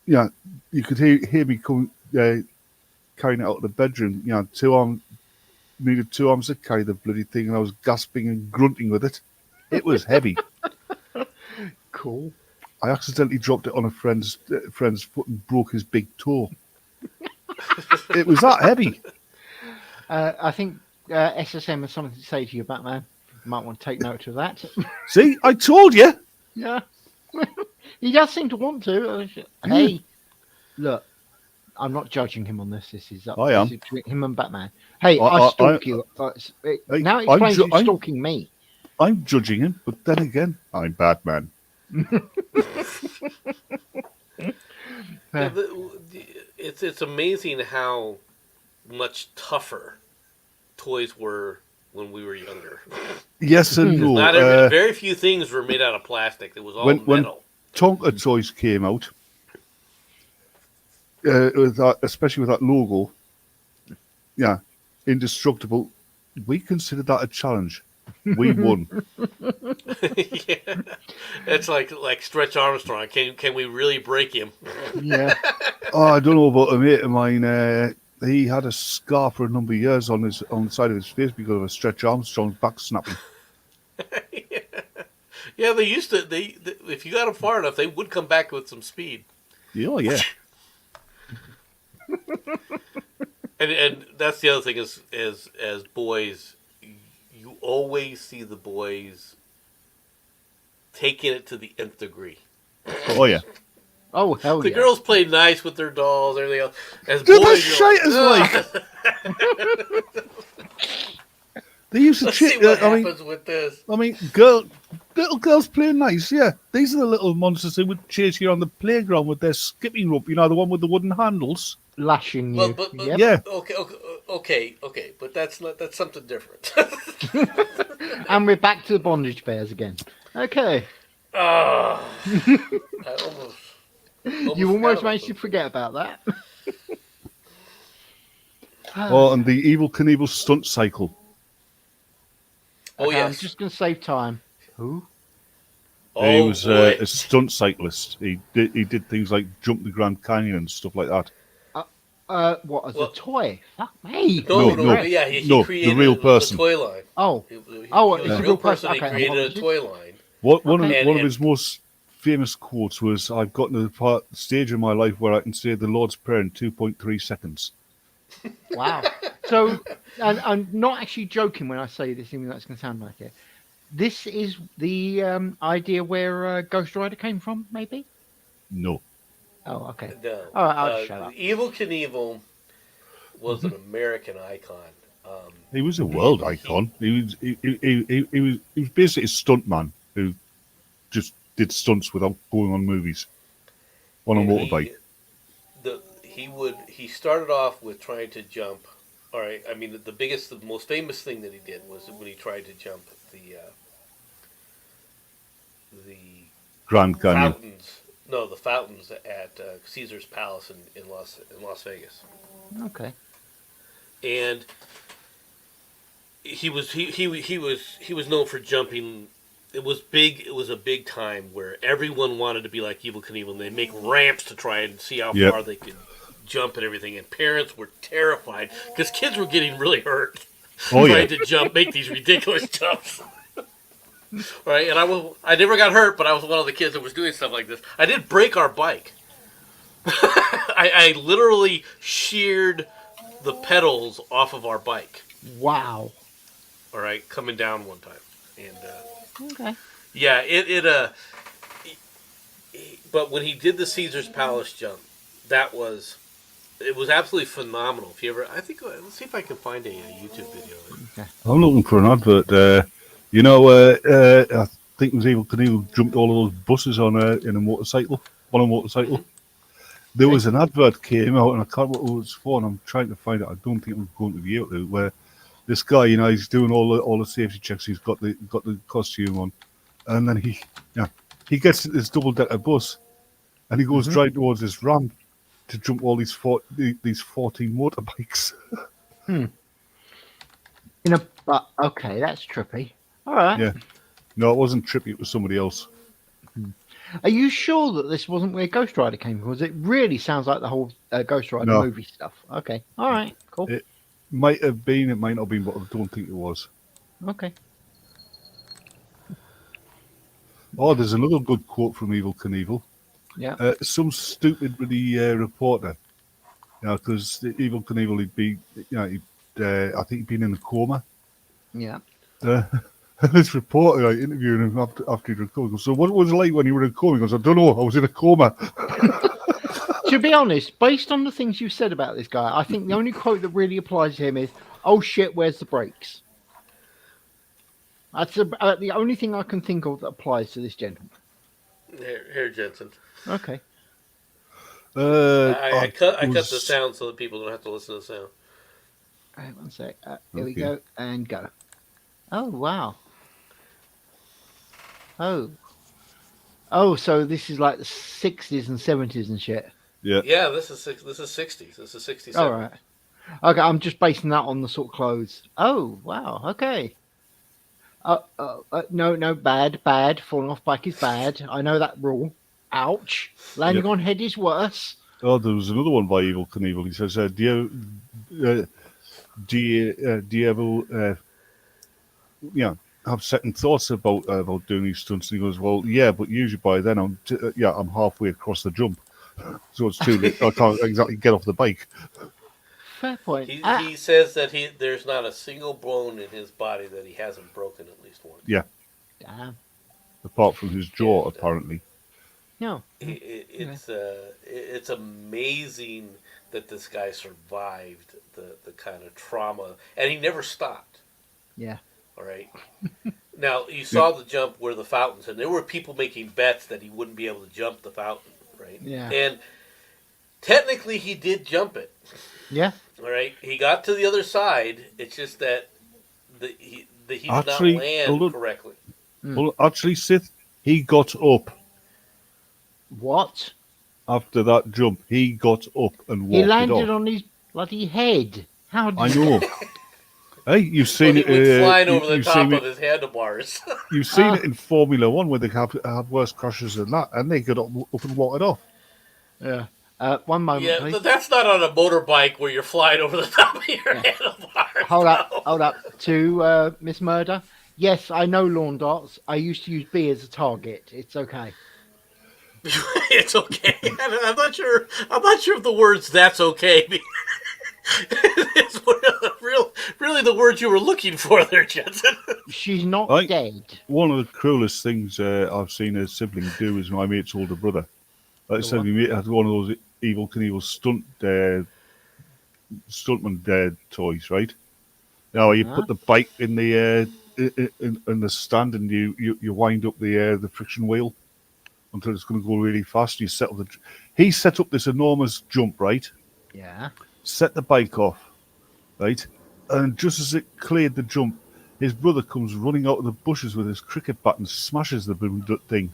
yeah, you could hear me coming, carrying it out of the bedroom. You know, needed 2 arms to carry the bloody thing, and I was gasping and grunting with it. It was heavy. Cool. I accidentally dropped it on a friend's foot and broke his big toe. It was that heavy. I think SSM has something to say to you, Batman. You might want to take note of that. See, I told you. Yeah. He does seem to want to. Yeah. Hey, look, I'm not judging him on this. This is I am. between him and Batman. Hey, I- I I- stalk you. Hey, Now it I'm explains ju- you I'm- stalking me. I'm judging him, but then again, I'm Batman. Yeah, it's amazing how much tougher toys were when we were younger. Yes and no. Very few things were made out of plastic. It was all when metal. Tonka toys came out, with that, especially with that logo, yeah, indestructible. We considered that a challenge. We won. Yeah. It's like Stretch Armstrong. Can we really break him? Yeah. Oh, I don't know about a mate of mine. He had a scar for a number of years on the side of his face because of a Stretch Armstrong's back snapping. Yeah, they used to. They if you got them far enough, they would come back with some speed. Oh yeah. And that's the other thing is as boys, you always see the boys taking it to the nth degree. Oh yeah. Oh, hell The yeah. girls play nice with their dolls, everything else. As Dude, boys, that's you're shite as "Ugh." They used to Let's see cheat. what happens with this. Little girls playing nice. Yeah, these are the little monsters who would chase you on the playground with their skipping rope. You know, the one with the wooden handles. Lashing you. Well, but Yep. Yeah. okay, but that's something different. And we're back to the bondage bears again. Okay. I almost You almost forgot about managed to those. forget about that. Oh, and the Evil Knievel stunt cycle. Oh Okay, I'm yes. just going to save time. Who? Oh He was boy. a stunt cyclist. He did things like jump the Grand Canyon and stuff like that. What, as Well- a toy? Fuck me. No, no. yeah, he No, the created real the person. toy line. Oh, He was it's a a real real person. person. He Okay, created a apologies. toy line. One Okay. of his most famous quotes was, "I've gotten to the stage in my life where I can say the Lord's Prayer in 2.3 seconds." Wow. So, and I'm not actually joking when I say this, even though it's going to sound like it. This is the idea where Ghost Rider came from, maybe? No. Oh, okay. No. All right, I'll just shut up. Evil Knievel was an American icon. He was a world icon. He was basically a stuntman who just did stunts without going on movies on a And motorbike. He started off with trying to jump. All right, I mean the most famous thing that he did was when he tried to jump the Grand Canyon. fountains. No, the fountains at Caesar's Palace in Las Vegas. Okay. And he was known for jumping. It was big. It was a big time where everyone wanted to be like Evil Knievel. And they make ramps to try and see how Yep. far they could jump and everything. And parents were terrified because kids were getting really hurt Oh yeah. trying to jump, make these ridiculous jumps. Right, and I never got hurt, but I was one of the kids that was doing stuff like this. I did break our bike. I literally sheared the pedals off of our bike. Wow. All right, coming down one time, and Okay. yeah, but when he did the Caesar's Palace jump, it was absolutely phenomenal. If you ever, I think let's see if I can find a YouTube video. I'm looking for an advert. I think it was Evil Knievel jumped all of those buses on a motorcycle. There was an advert came out, and I can't remember what it was for, and I'm trying to find it. I don't think I'm going to be able to. Where this guy, he's doing all the safety checks. He's got the costume on, and then he gets this double decker bus, and he goes Mhm. driving towards this ramp to jump all these 14 motorbikes. Hmm. But okay, that's trippy. All right. Yeah, no, it wasn't Trippy. It was somebody else. Are you sure that this wasn't where Ghost Rider came from? Because it really sounds like the whole Ghost Rider No, movie stuff. Okay. All right. Cool. it might have been, it might not have been, but I don't think it was. Okay. Oh, there's another good quote from Evil Knievel. Yeah. Some stupid with the reporter, because Evil Knievel, I think he'd been in a coma. Yeah. Uh, this reporter, like, interviewing him after he'd recovered, goes, so what was it like when you were in a coma? He goes, I don't know, I was in a coma. To be honest, based on the things you said about this guy, I think the only quote that really applies to him is, "Oh shit, where's the brakes?" That's the only thing I can think of that applies to this gentleman. Here, Jensen. Okay. I cut the was sound so that people don't have to listen to the sound. All right, one sec. Here we okay. go and go. Oh wow. Oh. Oh, so this is like the 60s and 70s and shit. Yeah, Yeah, this is 60s. This is 67. All right. Okay, I'm just basing that on the sort of clothes. Oh wow. Okay. No, bad. Falling off bike is bad. I know that rule. Ouch. Landing Yep. on head is worse. Oh, there was another one by Evil Knievel. He says, do you ever, have second thoughts about doing these stunts?" And he goes, "Well, yeah, but usually by then I'm halfway across the jump, so it's too late. I can't exactly get off the bike." Fair point. He says that there's not a single bone in his body that he hasn't broken at least once. Yeah, Damn. apart from his jaw, And, apparently. No. It's amazing that this guy survived the kind of trauma, and he never stopped. Yeah. All right. Now you saw the jump where the fountains, and there were people making bets that he wouldn't be able to jump the fountain, right? Yeah. And technically, he did jump it. Yeah. All right. He got to the other side. It's just that he did Actually, not land correctly. Well, actually, Sith, he got up What? after that jump. He got up and walked He it landed off. on his bloody head. How did I know. Hey, you've seen He it. went flying over the you've top seen of it. his handlebars. You've seen it in Formula One where they have worse crashes than that, and they got up and walked it off. Yeah. One moment, Yeah, please. but that's not on a motorbike where you're flying over the top of your handlebars. Hold up. To Miss Murder. Yes, I know lawn darts. I used to use B as a target. It's okay. It's okay. I'm not sure. I'm not sure if the words "that's okay" is really the words you were looking for there, Jensen. She's not Right. dead. One of the cruelest things I've seen a sibling do is my mate's older brother. Like I said, what? my mate had one of those Evil Knievel stuntman toys, right? Now you put the bike in the in the stand, and you wind up the friction wheel until it's going to go really fast. You set up he set up this enormous jump, right? Yeah. Set the bike off, right? And just as it cleared the jump, his brother comes running out of the bushes with his cricket bat and smashes the thing.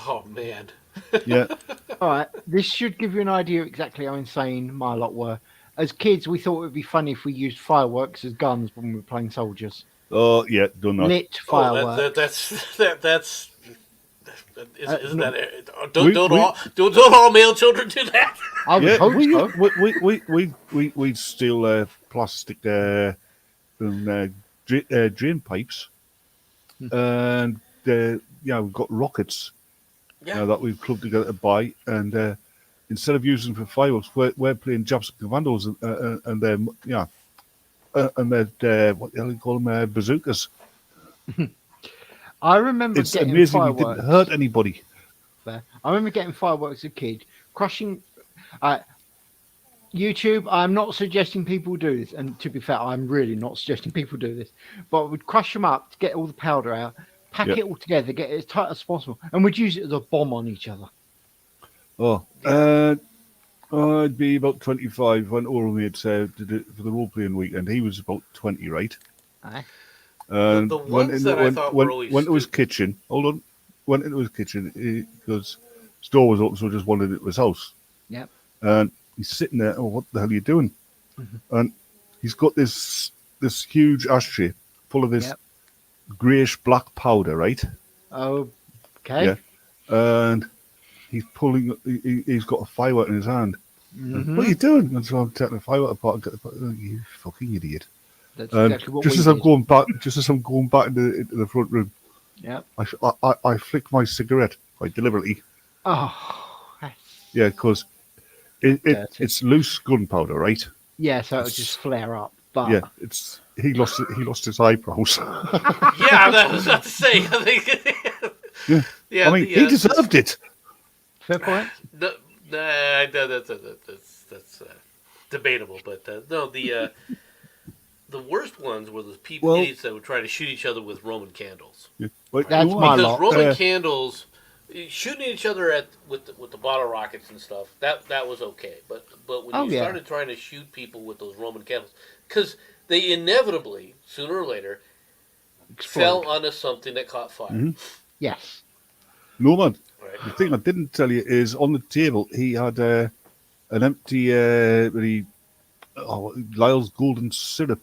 Oh man. Yeah. All right. This should give you an idea exactly how insane my lot were. As kids, we thought it would be funny if we used fireworks as guns when we were playing soldiers. Oh, yeah, done that. Lit fireworks. Isn't no. that don't all male children do that? I would Yeah, hope so. we'd steal plastic from drain pipes, and we've got rockets that we've clubbed together to buy, and instead of using them for fireworks, we're playing Japs and Commandos and their and their what the hell do you call them, bazookas. I remember It's getting amazing fireworks. we didn't hurt anybody. I remember getting fireworks as a kid, crushing. YouTube, I'm not suggesting people do this, and to be fair, I'm really not suggesting people do this, but we'd crush them up to get all the powder out, pack it all together, get it as tight as possible, and we'd use it as a bomb on each other. Oh, I'd be about 25. Went over with me did it for the role playing weekend. He was about 20, right? Aye. And The ones that I thought were always went to his stupid. kitchen. Hold on, went into his kitchen because his door was open, so I just wanted it to his house. Yep. And he's sitting there. Oh, what the hell are you doing? Mhm. And he's got this huge ashtray full of this Yep. greyish black powder, right? Okay. Yeah. And he's pulling. He's got a firework in his hand. And, what are Hmm. you doing? And so I'm taking the firework apart and get the. You fucking idiot! That's And exactly what we did. just as I'm going back into the front room, Yep. I flick my cigarette quite deliberately. Oh, that's Yeah, because dirty. it's loose gunpowder, right? Yeah, so it'll just It's flare up. But yeah, it's he lost his eyebrows. Yeah, that was about to say. I think. Yeah, I Yeah, mean he deserved it. fair point. the, that's debatable, but no, the worst ones were the people Well, idiots that would try to shoot each other with Roman candles. yeah, like Right? That's no my one. Because lot. Roman candles, shooting each other with the bottle rockets and stuff, that was okay. But when Oh you yeah. started trying to shoot people with those Roman candles, because they inevitably sooner or later fell Explode. onto something that caught fire. Mm-hmm. Yes. No man. Right? The thing I didn't tell you is on the table he had an empty Lyle's golden syrup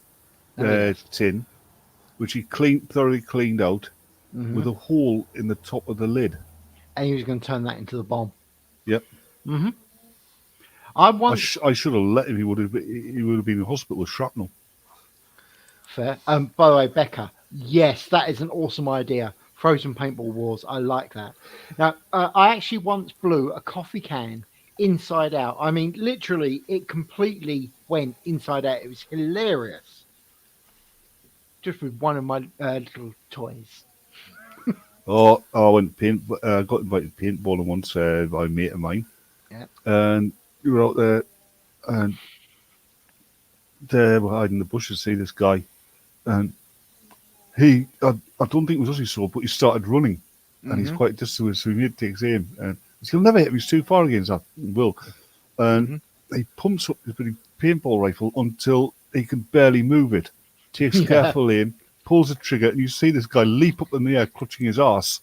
Oh yes. tin, which he thoroughly cleaned out Hmm. with a hole in the top of the lid. And he was going to turn that into the bomb. Yep. Hmm. I once I should have let him. He would have been in hospital with shrapnel. fair. By the way, Becca. Yes, that is an awesome idea. Frozen paintball wars. I like that. Now, I actually once blew a coffee can inside out. I mean, literally, it completely went inside out. It was hilarious. Just with one of my little toys. Oh, I went paint. Got invited paintballing once by a mate of mine, Yeah. and we were out there, and they were hiding in the bushes. See this guy, and I don't think it was us he saw, but he started running, and he's Hmm. quite distant, so he made takes aim, and he'll never hit me. He's too far against that. Will, and Hmm. he pumps up his bloody paintball rifle until he can barely move it. Takes Yeah. careful aim, pulls the trigger, and you see this guy leap up in the air, clutching his arse.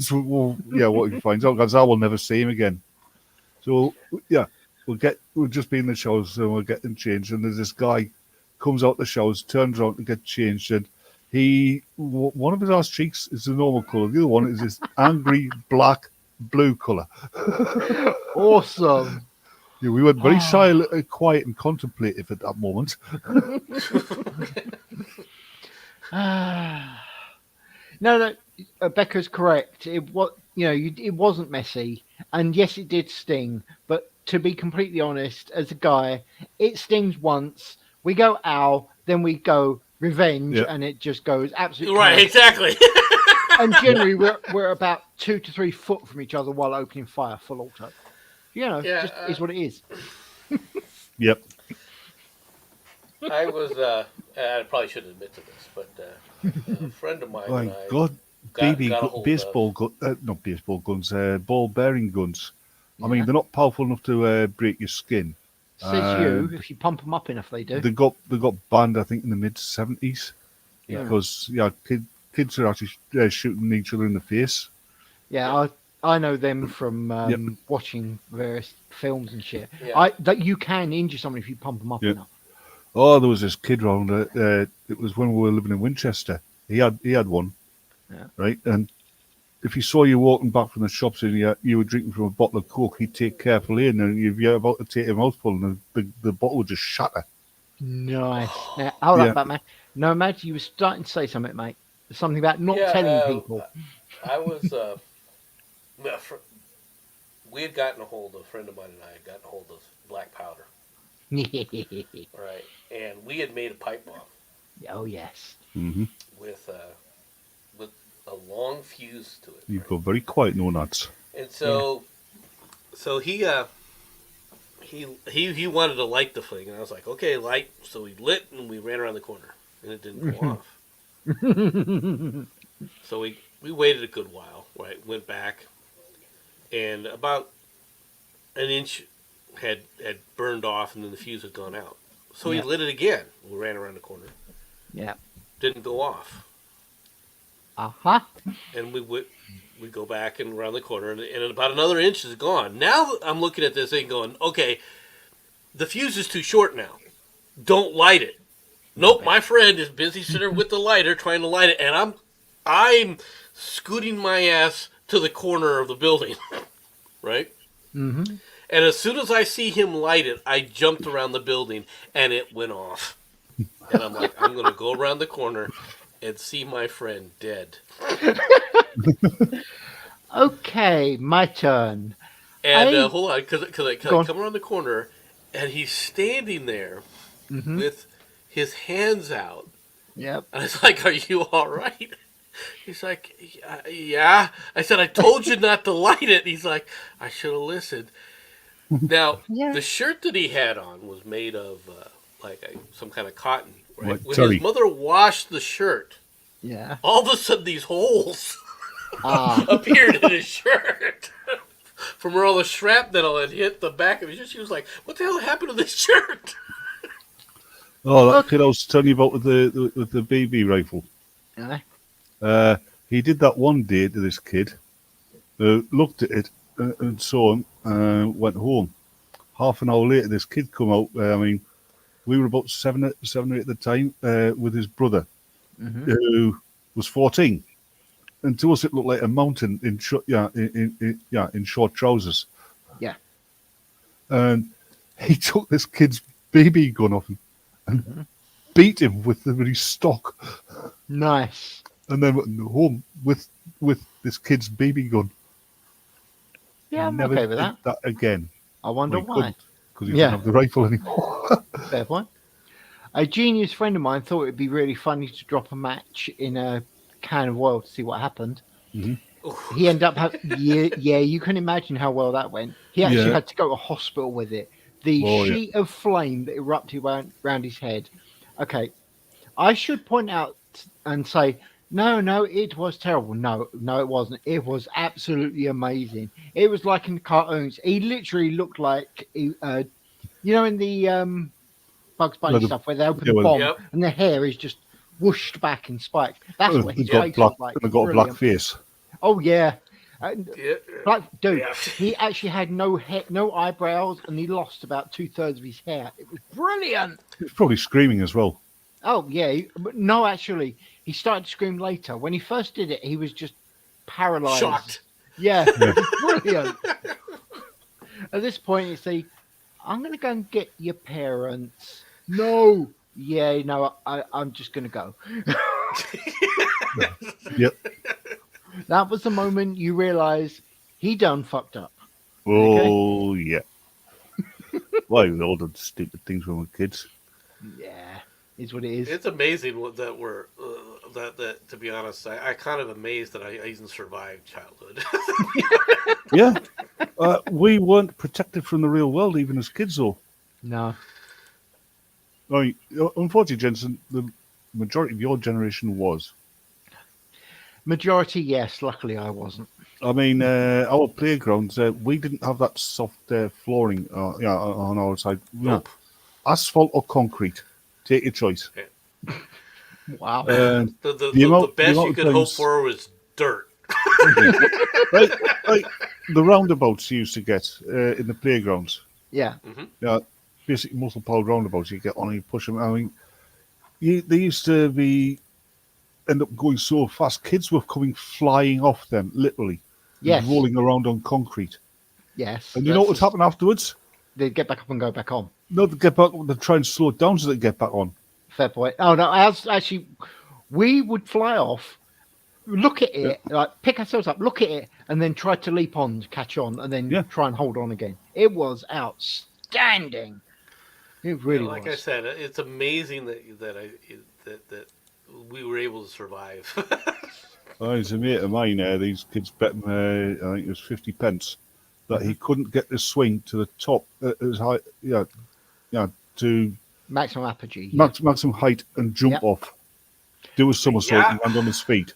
So, well, yeah, what he finds out, guys, I will never see him again. So, yeah, we'll just be in the showers and we'll get them changed. And there's this guy comes out the showers, turns around to get changed, and one of his arse cheeks is the normal colour, the other one is this angry black blue colour. Awesome. Yeah, we went very Ah. silent, quiet, and contemplative at that moment. Ah. No, no, Becca's correct. It was, it wasn't messy, and yes, it did sting. But to be completely honest, as a guy, it stings once. We go ow, then we go revenge, Yeah, and it just goes absolute Right, chaos. exactly. And generally, we're about 2 to 3 foot from each other while opening fire full auto. Yeah, Just is what it is. yep. I was. I probably shouldn't admit to this, but a friend of mine and My I God, got a hold of. baseball gun, not baseball guns, ball bearing guns. I mean, Yeah, they're not powerful enough to break your skin. says you. And If you pump them up enough, they do. they got banned, I think, in the mid 70s Yeah. Mm. because kids are actually shooting each other in the face. Yeah, I know them from Yep, watching various films and shit. Yeah. That you can injure someone if you pump them up yep. enough. Oh, there was this kid round. It was when we were living in Winchester. He had one, Yeah. right? And if he saw you walking back from the shops and you were drinking from a bottle of Coke, he'd take careful in, and if you're about to take a mouthful, and the bottle would just shatter. Nice. Now, hold up, Yeah, Batman. No, Matt, you were starting to say something, mate. Something about not telling Yeah. people. I was. We had gotten a hold of a friend of mine and I had gotten a hold of black powder, right? And we had made a pipe bomb Oh yes. hmm with with a long fuse to it, you right? go very quiet, no nuts. And Yeah. so he wanted to light the thing, and I was like, okay, light. So we lit, and we ran around the corner, and it didn't go off. So we waited a good while, right? Went back, and about an inch, had burned off, and then the fuse had gone out. So Yeah. he lit it again. We ran around the corner. Yeah. Didn't go off. Uh-huh. And we go back and around the corner, and about another inch is gone. Now I'm looking at this thing going, okay, the fuse is too short now. Don't light it. Nope, my friend is busy sitting there with the lighter trying to light it, and I'm scooting my ass to the corner of the building, right? Mm-hmm. And as soon as I see him light it, I jumped around the building, and it went off. And I'm like, I'm going to go around the corner and see my friend dead. Okay, my turn. And I- hold on, because I Go on. come around the corner, and he's standing there Mm-hmm. with his hands out. Yep. And I was like, are you all right? He's like, yeah. I said, I told you not to light it. He's like, I should have listened. Now, Yeah. the shirt that he had on was made of some kind of cotton. Right? Like When terry. his mother washed the shirt, Yeah. all of a sudden these holes Ah. appeared in his shirt. From where all the shrapnel had hit the back of his shirt. She was like, what the hell happened to this shirt? Oh, that kid I was telling you about with the BB rifle. Yeah. He did that one day to this kid. Looked at it and saw him. Went home. Half an hour later, this kid come out. We were about seven or eight at the time with his brother, Mm-hmm. who was 14. And to us, it looked like a mountain in short trousers. Yeah. And he took this kid's BB gun off him and beat him with his stock, Nice. and then went home with this kid's BB gun. Yeah, I'm Never okay with did that. again. I wonder why. Because he Yeah. didn't have the rifle anymore. Fair point. A genius friend of mine thought it'd be really funny to drop a match in a can of oil to see what happened. Mhm. He ended up having, yeah, you can imagine how well that went. He actually Yeah. had to go to hospital with it. The Oh, yeah. sheet of flame that erupted around his head. Okay, I should point out and say, no, it was terrible. No, it wasn't. It was absolutely amazing. It was like in the cartoons. He literally looked like, in the Bugs Bunny Well, the- stuff where they open yeah, the well- bomb Yep. and the hair is just whooshed back and spiked. That's what He his got face black. looked like. And got a black Brilliant. face. Oh yeah, Yeah. black dude. Yeah. He actually had no hair, no eyebrows, and he lost about 2/3 of his hair. It was brilliant. He was probably screaming as well. Oh yeah, but no, actually, he started to scream later. When he first did it, he was just paralyzed. Shocked. Yeah, it was brilliant. At this point, it's I'm going to go and get your parents. No. Yeah, no, I'm just going to go. Yep. That was the moment you realise he done fucked up. Oh, yeah. Well, we all done stupid things when we were kids. Yeah, is what it is. It's amazing that we're that to be honest, I kind of amazed that I even survived childhood. Yeah. We weren't protected from the real world even as kids, though. No. I mean, unfortunately, Jensen, the majority of your generation was. Majority, yes. Luckily, I wasn't. I mean, our playgrounds, we didn't have that soft flooring on our side. Nope. Asphalt or concrete. Take your choice. Wow. And The best you could hope for was dirt. like the roundabouts you used to get in the playgrounds. Yeah. Yeah, basic muscle powered roundabouts you get on and you push them. I mean, they used to end up going so fast. Kids were coming flying off them, literally. Yes. Rolling around on concrete. Yes. And you know what would happen afterwards? They'd get back up and go back on. No, they get back. They try and slow it down so they get back on. Fair point. Oh no, actually, we would fly off, look at it, like pick ourselves up, look at it, and then try to leap on, catch on, and then try and hold on again. It was outstanding. It really Like was. I said, it's amazing that we were able to survive. There's a mate of mine. These kids bet him, I think it was 50 pence, that he couldn't get the swing to the top as high, to Maximum apogee. maximum height and jump off, do a somersault and land on his feet.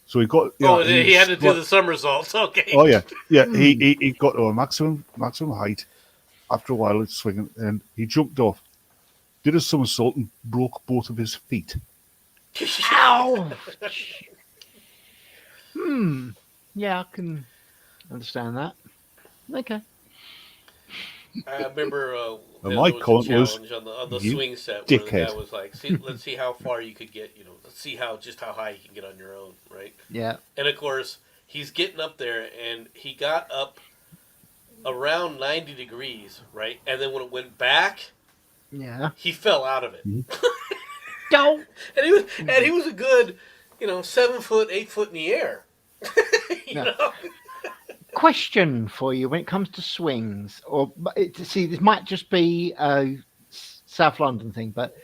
So he got. He had to do the somersaults. Okay. Oh yeah. He got to a maximum height, after a while, it's swinging, and he jumped off, did a somersault, and broke both of his feet. Ow! Yeah, I can understand that. Okay. I remember And there my was a comment was, challenge on the "You swing set where the guy dickhead." was like, "See, let's see how far you could get. Let's see how high you can get on your own, right?" Yeah. And of course, he's getting up there, and he got up around 90 degrees, right? And then when it went back, Yeah. he fell out of it, Don't. and he was a good, 7 foot, 8 foot in the air, you No. know. Question for you when it comes to swings, see, this might just be a South London thing, but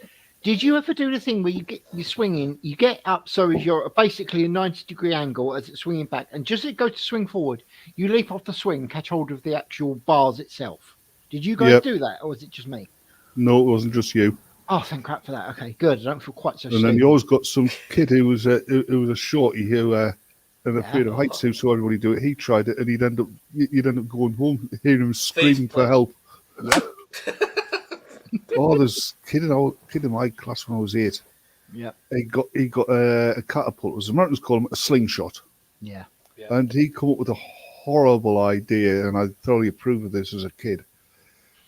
did you ever do the thing where you're swinging, you get up so as you're basically a 90-degree angle as it's swinging back, and just as it goes to swing forward, you leap off the swing, catch hold of the actual bars itself? Did you guys Yep. do that, or was it just me? No, it wasn't just you. Oh, thank crap for that. Okay, good. I don't feel quite so And then stupid. you always got some kid who was a shorty who and afraid of heights, so everybody do it. He tried it, and you'd end up going home, hearing him screaming for help. Yep. Oh, there's a kid in my class when I was 8. Yep. He got a catapult, as Americans call them, a slingshot, Yeah. and he come up with a horrible idea, and I thoroughly approve of this as a kid.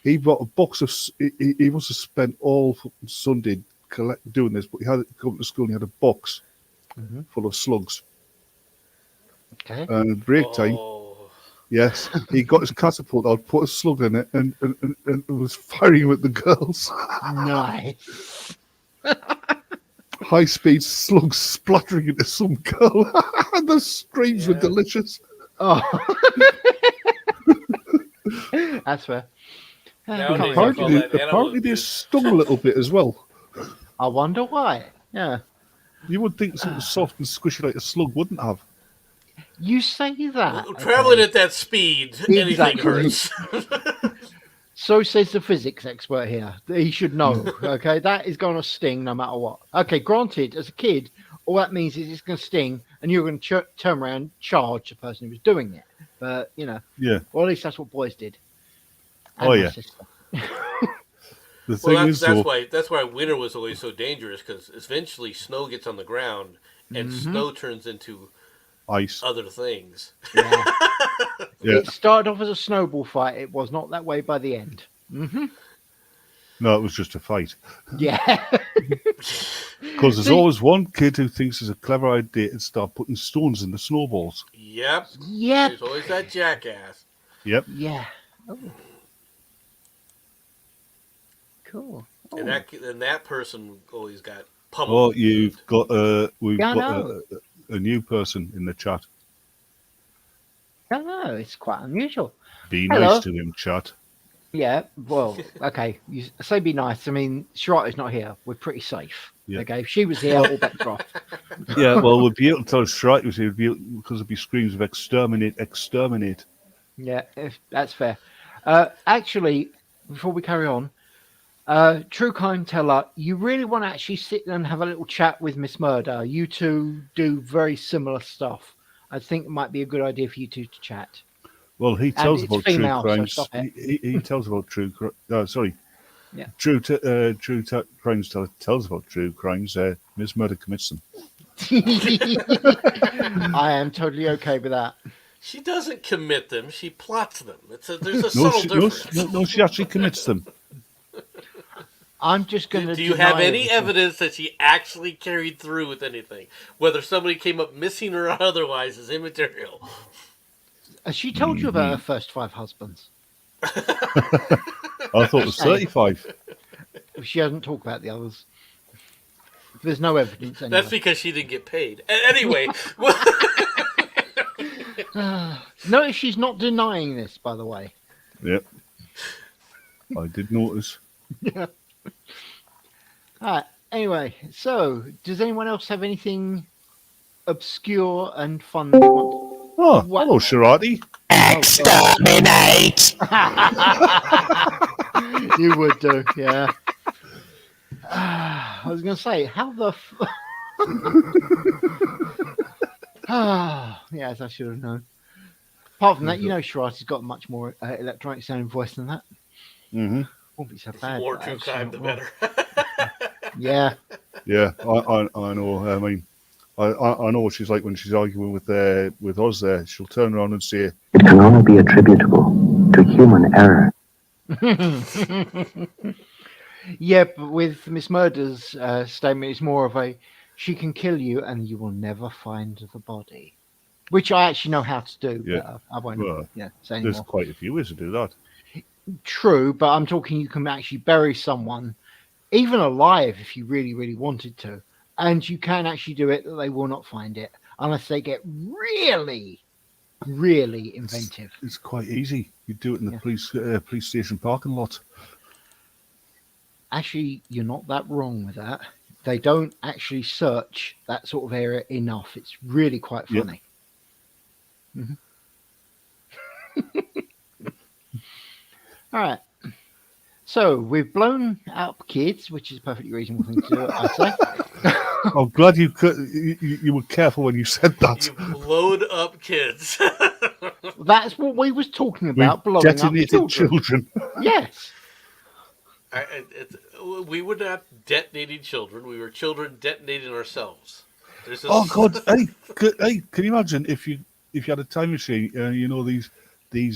He bought a box of. He must have spent all Sunday doing this, but he had to come to school and he had a box full of slugs. Okay. And at break time, yes, he got his catapult out, put a slug in it, and was firing him at the girls. Nice. High speed slugs splattering into some girl. The screams were delicious. Oh. That's fair. Nowadays, I call that animal Apparently they abuse. stung a little bit as well. I wonder why. Yeah. You would think something soft and squishy like a slug wouldn't have. You say that. Traveling at that speed, anything Exactly. hurts. So says the physics expert here. He should know. Okay, that is going to sting no matter what. Okay, granted, as a kid, all that means is it's going to sting, and you're going to turn around and charge the person who was doing it. But Yeah. well, at least that's what boys did. And Oh, my yeah. sister. The thing Well, is, that's why winter was always so dangerous, because eventually snow gets on the ground, and snow turns into ice. other things. Yeah. Yeah. It started off as a snowball fight. It was not that way by the end. No, it was just a fight. Yeah. Because there's always one kid who thinks it's a clever idea to start putting stones in the snowballs. Yep. Yep. There's always that jackass. Yep. Yeah. Oh. Cool. Oh. And that person always got Oh, pummeled. we've got a know. new person in the chat. I don't know. It's quite unusual. Be Hello. nice to him, chat. Yeah. Well, okay. You say be nice. I mean, Shirata's not here. We're pretty safe. Yeah. Okay. If she was here, all bets are off. Yeah, well, we'd be able to tell Strike because it'd be screams of exterminate, exterminate. Yeah, that's fair. Actually, before we carry on, True Crime Teller, you really want to actually sit and have a little chat with Miss Murder. You two do very similar stuff. I think it might be a good idea for you two to chat. Well, he tells it's about female, so true crimes. stop it. He tells about true. Sorry. Yeah. Crimes teller tells about true crimes. Miss Murder commits them. I am totally okay with that. She doesn't commit them; she plots them. There's a No, subtle difference. no, she actually commits them. I'm just going to. Do you have any evidence that she actually carried through with anything? Whether somebody came up missing or otherwise is immaterial. Has she told you about her first 5 husbands? I thought it was 35. She hasn't talked about the others. There's no evidence. Anyway. That's because she didn't get paid. Anyway. Notice she's not denying this, by the way. Yep. I did notice. Yeah. All right. Anyway, so does anyone else have anything obscure and fun they want? Oh, What? hello, Sharati. Exterminate! You would do, yeah. I was going to say, how the yes, I should have known. Apart from that, you know Sharati's got a much more electronic sounding voice than that. Mm-hmm. Won't be so The bad. more but true actually crime, not the wrong. better. Yeah. Yeah, I know. I mean, I know what she's like when she's arguing with us. There, she'll turn around and say, It can only be attributable to human error. Yeah, but with Miss Murder's statement, it's more of a she can kill you and you will never find the body, which I actually know how to do, "Yeah, but I won't well, say there's anymore. quite a few ways to do that." True, but I'm talking you can actually bury someone, even alive, if you really, really wanted to, and you can actually do it that they will not find it unless they get really, really inventive. It's quite easy. You do it in the Yeah. police station parking lot. Actually, you're not that wrong with that. They don't actually search that sort of area enough. It's really quite Yep. funny. Mhm. All right. So we've blown up kids, which is a perfectly reasonable thing to do, I say. I'm glad you were careful when you said that. You blowed up kids. That's what we was talking We about, blowing up detonated children. children. Yes. We were not detonating children. We were children detonating ourselves. There's this, Oh God! Hey, can you imagine if you had a time machine? You know these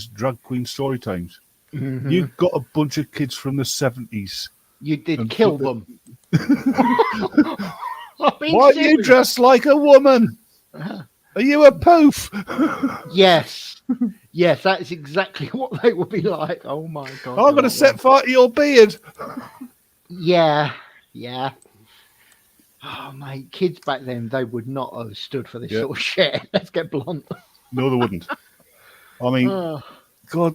drag queen story times. Mhm. You got a bunch of kids from the 70s You did and kill put them. I'm being Why are you serious. dressed like a woman? Are you a poof? Yes. Yes, that is exactly what they would be like. Oh my god. I'm you're going to not set wrong. fire to your beard. Yeah. Yeah. Oh mate, kids back then they would not have stood for this Yeah. sort of shit. Let's get blunt. No, they wouldn't. I mean, Oh, God.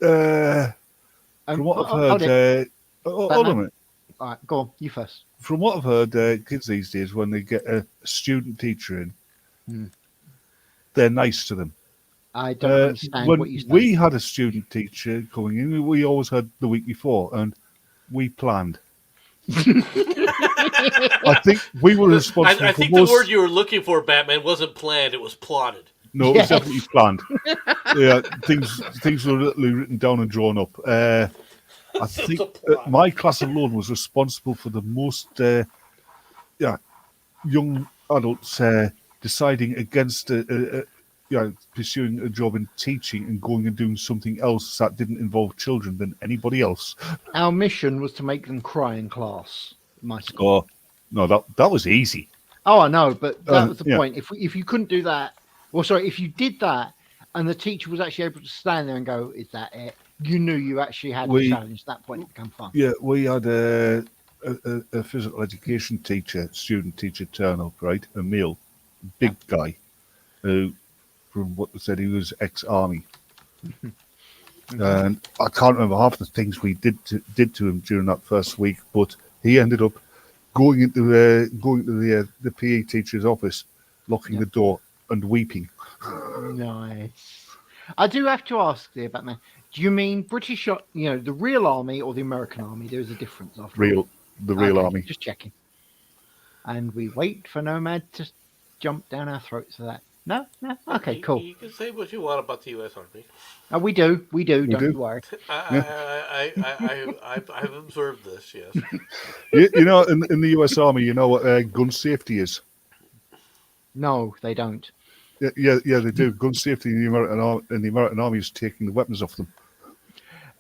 From what I've hold it, heard, hold on a Batman. minute. All right, go on. You first. From what I've heard, kids these days, when they get a student teacher in, Hmm. they're nice to them. I don't understand what When you say. we had a student teacher coming in, we always had the week before, and we planned. I think we were responsible I for think most. the word you were looking for, Batman, wasn't planned. It was plotted. No, it Yes. was definitely planned. Yeah, things were literally written down and drawn up. I think The plot. my class alone was responsible for the most young adults deciding against pursuing a job in teaching and going and doing something else that didn't involve children than anybody else. Our mission was to make them cry in class. At my school. Oh, no, that was easy. Oh, I know, but that was the Yeah. point. If you couldn't do that, well, sorry, if you did that, and the teacher was actually able to stand there and go, "Is that it?" You knew you actually had a challenge. At that point, it became fun. Yeah, we had a physical education student teacher turn up, right? A male, big guy, who, from what they said, he was ex-army. And I can't remember half the things we did to him during that first week, but he ended up going into the PE teacher's office, locking the door, and weeping. Nice. I do have to ask there, Batman. Do you mean British, the real army or the American army? There's a difference after all. The real Okay, army. Just checking. And we wait for Nomad to jump down our throats for that. No? Okay, cool. You can say what you want about the U.S. Army. We do. Don't do? you worry. I've observed this. Yes. You know, in the US Army, you know what gun safety is? No, they don't. Yeah, they do. Gun safety in the American Army is taking the weapons off them.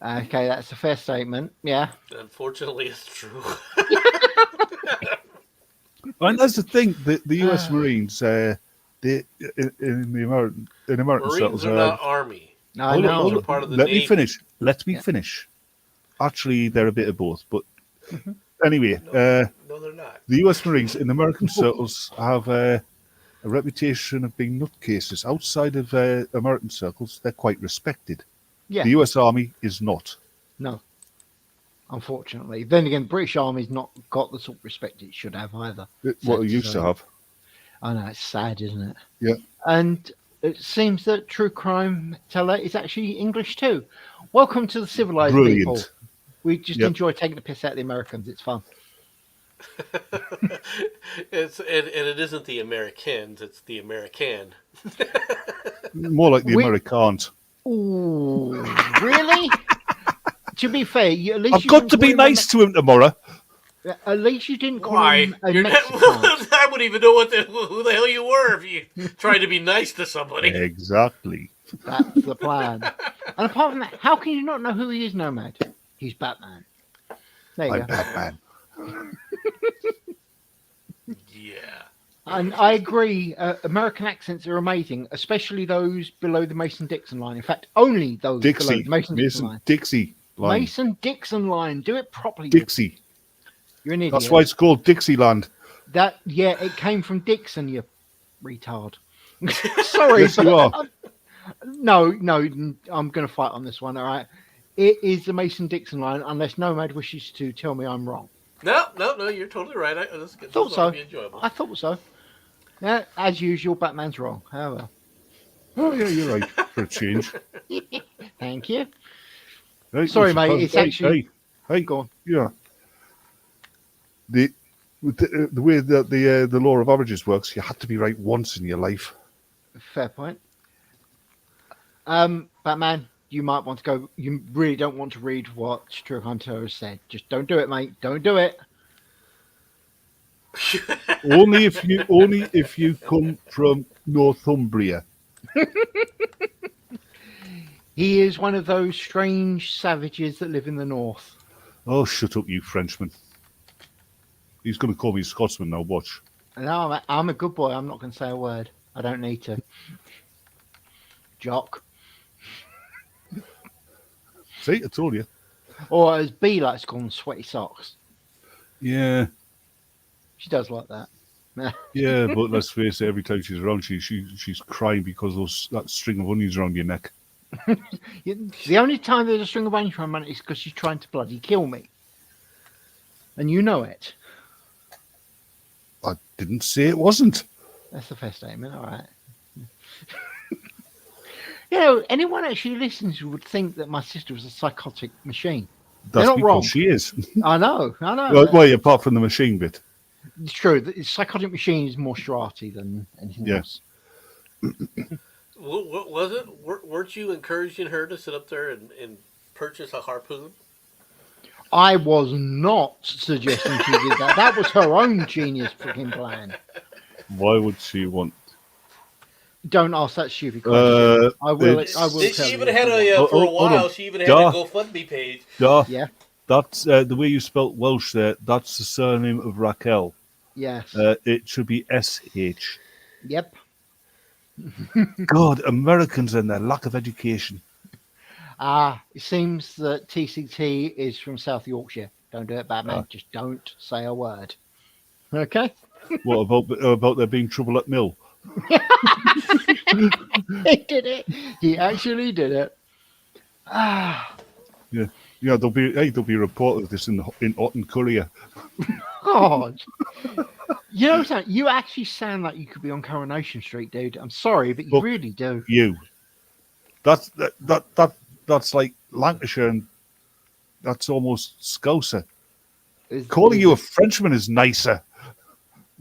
Okay, that's a fair statement. Yeah. Unfortunately, it's true. And that's the thing. The U.S. Marines, in American Marines circles, are not army. I hold on, know. hold They're on. part of the Let Navy. me finish. Let me Yeah. finish. Actually, they're a bit of both. But anyway, No, they're not. the U.S. Marines in American circles have a reputation of being nutcases. Outside of American circles, they're quite respected. Yeah. The U.S. Army is not. No. Unfortunately. Then again, the British Army's not got the sort of respect it should have either. What it used to have. I know, it's sad, isn't it? Yeah. And it seems that True Crime Teller is actually English too. Welcome to the civilized Brilliant. people. We just Yep. enjoy taking the piss out of the Americans. It's fun. And it isn't the Americans; it's the American. More like the We- Americans. Ooh, really? To be fair, at least I've you got didn't to be call him a nice to him tomorrow. At least you didn't call Why? him a You're not, Mexican. I wouldn't even know who the hell you were if you tried to be nice to somebody. Exactly. That's the plan. And apart from that, how can you not know who he is, Nomad? He's Batman. There you I'm go. Batman. Yeah. And I agree, American accents are amazing, especially those below the Mason-Dixon line. In fact, only those below Dixie. the Mason-Dixon Mason line. Dixie line. Mason-Dixon line. Do it properly. Dixie. You're an idiot. That's why it's called Dixieland. Yeah, it came from Dixon, you retard. Sorry, Yes, you are. No, I'm going to fight on this one, all right? It is the Mason-Dixon line, unless Nomad wishes to tell me I'm wrong. No, you're totally right. This Thought is so. going to be enjoyable. I thought so. Yeah, as usual, Batman's wrong. However, Oh, yeah, you're right. For a change. thank you. Right, Sorry, we mate, suppose- it's actually- Hey, Go on. yeah. The way that the law of averages works, you had to be right once in your life. Fair point. Batman, you might want to go. You really don't want to read what True Hunter has said. Just don't do it, mate. Don't do it. only if you come from Northumbria. He is one of those strange savages that live in the north. Oh, shut up, you Frenchman. He's going to call me Scotsman now, watch. No, I'm a good boy. I'm not going to say a word. I don't need to. Jock. See, I told you. Or as B likes to call them, sweaty socks. Yeah, She does like that. yeah, but let's face it, every time she's around, she's crying because that string of onions around your neck. The only time there's a string of onions around my neck is because she's trying to bloody kill me. And you know it. I didn't say it wasn't. That's a fair statement, all right. You know, anyone actually listens would think that my sister was a psychotic machine. That's not because wrong. she is. I know. Well, apart from the machine bit. It's true. The psychotic machine is more Strati than anything Yeah. else. What was it? Weren't you encouraging her to sit up there and purchase a harpoon? I was not suggesting she did that. That was her own genius freaking plan. Why would she want? Don't ask that stupid question. I will it's- tell She you. even had Hold for a on. while. She even had Duh. a GoFundMe page. Duh. Yeah. That's the way you spelt Welsh there. That's the surname of Raquel. Yes. It should be SH. Yep. God, Americans and their lack of education. It seems that TCT is from South Yorkshire. Don't do it, Batman. Just don't say a word. Okay? What about there being trouble at Mill? He did it. He actually did it. Yeah, there'll be a report of this in Otten Courier. God. You know something? You actually sound like you could be on Coronation Street, dude. I'm sorry, but you Look, really do. That's like Lancashire, and that's almost Scouser. Is- Calling is- you a Frenchman is nicer.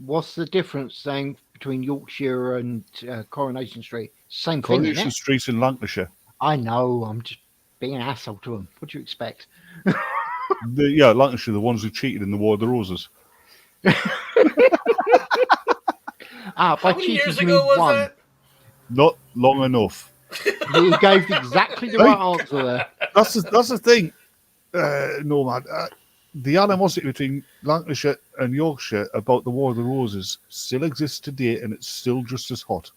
What's the difference saying between Yorkshire and Coronation Street? Same thing, Coronation isn't it? Street in Lancashire. I know. I'm just being an asshole to them. What do you expect? Lancashire, the ones who cheated in the War of the Roses. By How many cheating years you ago mean was one. that? Not long enough. He gave exactly the right answer there. That's the thing. Nomad. The animosity between Lancashire and Yorkshire about the War of the Roses still exists today, and it's still just as hot.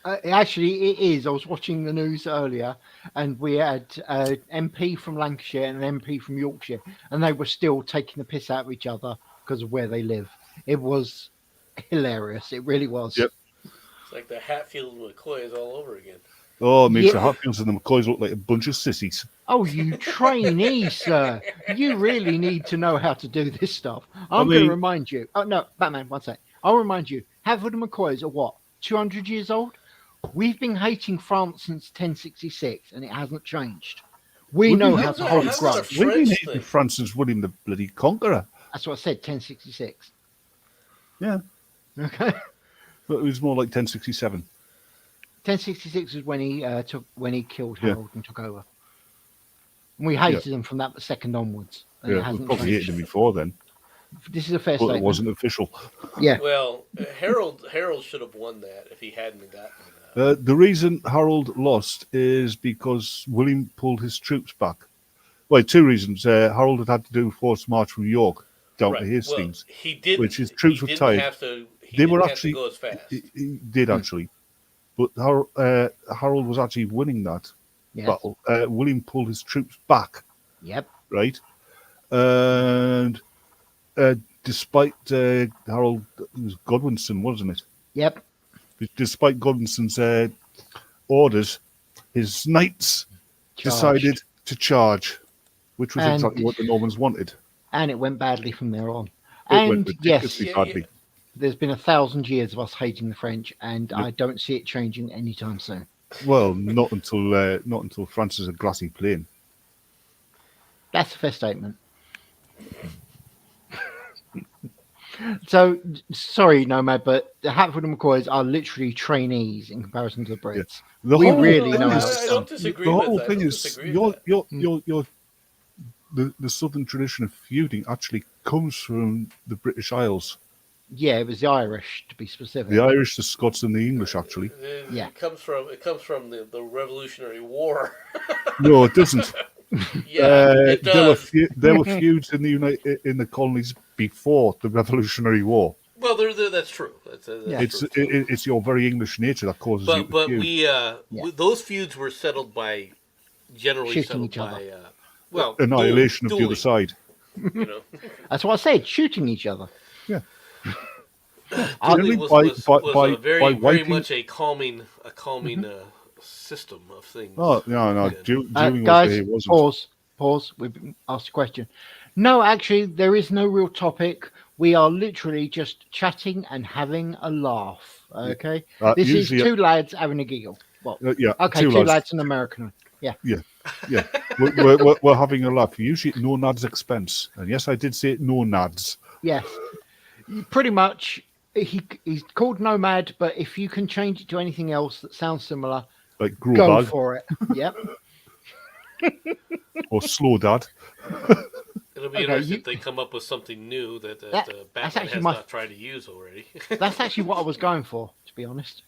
Actually, it is. I was watching the news earlier, and we had an MP from Lancashire and an MP from Yorkshire, and they were still taking the piss out of each other because of where they live. It was hilarious. It really was. Yep. It's like the Hatfield and McCoys all over again. Oh, it makes Yeah. the Hatfields and the McCoys look like a bunch of sissies. Oh, you trainee, sir. You really need to know how to do this stuff. I'm mean- going to remind you. Oh, no, Batman, one sec. I'll remind you. Hatfield and McCoys are what? 200 years old? We've been hating France since 1066, and it hasn't changed. We know how to hold a That's not a grudge. We've been French hating thing. France since William the bloody Conqueror. That's what I said, 1066. Yeah, Okay. but it was more like 1067. 1066 is when he killed Yeah. Harold and took over. And we hated him from that second onwards. And it Yeah, we hasn't probably changed. hated him before then, This is a fair but it statement. wasn't official. Yeah. Well, Harold should have won that if he hadn't gotten. The reason Harold lost is because William pulled his troops back. Well, two reasons. Harold had to do a forced march from York down to Hastings, Well, he didn't. which his troops he were didn't tired. Have to, he They didn't were have actually to go as fast. he did actually, but Harold was actually winning that Yes. battle. William pulled his troops back, Yep. right, and despite Harold, it was Godwinson, wasn't it? Yep. Despite Godwinson's orders, his knights decided to charge, which was And- exactly what the Normans wanted. And it went badly from there on. It went And yes, ridiculously badly. there's been 1,000 years of us hating the French, and I don't see it changing anytime soon. Well, not until France is a grassy plain. That's a fair statement. So, sorry, Nomad, but the Hatfield and McCoys are literally trainees in comparison to the Brits. The We whole really thing know how is- it's I done. don't disagree the with whole that. thing I don't is disagree with that. the southern tradition of feuding actually comes from the British Isles, Yeah, it was the Irish, to be specific. the Irish, the Scots, and the English. Actually, Yeah. It comes from the Revolutionary War. no, it doesn't. Yeah, it does. There were feuds in the colonies before the Revolutionary War. Well, that's true. That's Yeah. true. It's your very English nature that causes you to But feud. those feuds were settled by generally Shooting settled each by other. Annihilation of the dueling, other side. You know, That's what I said, shooting each other. Yeah. dueling was by very wiping- much a calming system of things. Oh no, Yeah. dueling was Guys, there, it wasn't. pause. We've been asked a question. No, actually, there is no real topic. We are literally just chatting and having a laugh. Okay, this is usually- two lads having a giggle. Well, Yeah, okay, two lads and an American. Yeah, Yeah, we're having a laugh. Usually at no nad's expense, and yes, I did say it, no nads. yes. Pretty much, he's called Nomad, but if you can change it to anything else that sounds similar, Like grow go bag for it. Yep. or slow dad. It'll be Okay, interesting you- if they come up with something new that That's Batman actually has my- not tried to use already. That's actually what I was going for, to be honest.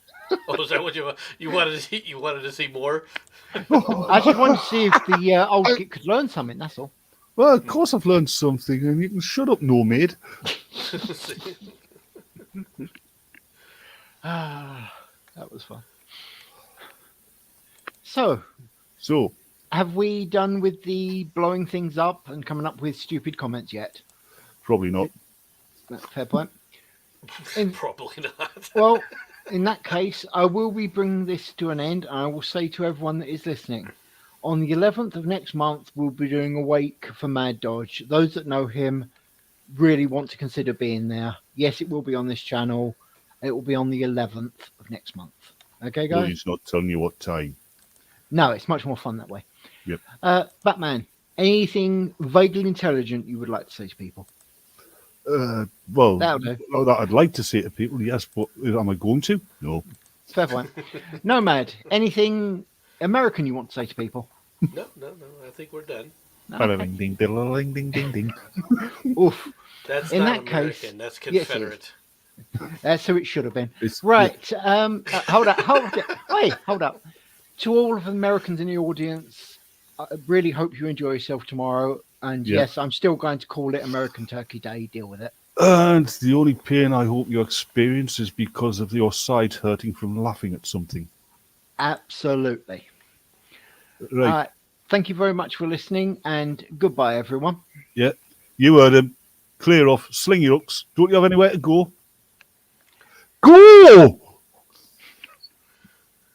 Oh, is that what you wanted to see? You wanted to see more? I just wanted to see if the old kid could learn something. That's all. Well, of course I've learned something, and you can shut up, no maid. That was fun. So, So, have we done with the blowing things up and coming up with stupid comments yet? probably not. Fair point. In- Probably not. well, in that case, I will be bringing this to an end, and I will say to everyone that is listening, on the 11th of next month, we'll be doing a wake for Mad Dodge. Those that know him really want to consider being there. Yes, it will be on this channel. It will be on the 11th of next month. Okay, No, guys? he's not telling you what time. No, it's much more fun that way. Yep. Batman, anything vaguely intelligent you would like to say to people? Well, That'll do. that I'd like to say to people, yes, but am I going to? No. Fair point. Nomad, anything American you want to say to people? No. I think we're done. No? Ding, ding, ding, ding, ding, ding. Oof. That's In not that American. case- That's yes, it is. Confederate. That's who it should have been. It's- Right. Hold up. Wait, hold up. To all of the Americans in the audience, I really hope you enjoy yourself tomorrow. And Yeah. yes, I'm still going to call it American Turkey Day. Deal with it. And the only pain I hope you experience is because of your side hurting from laughing at something. Absolutely. Right. Thank you very much for listening, and goodbye, everyone. Yeah. You heard him. Clear off. Sling your hooks. Don't you have anywhere to go? Go!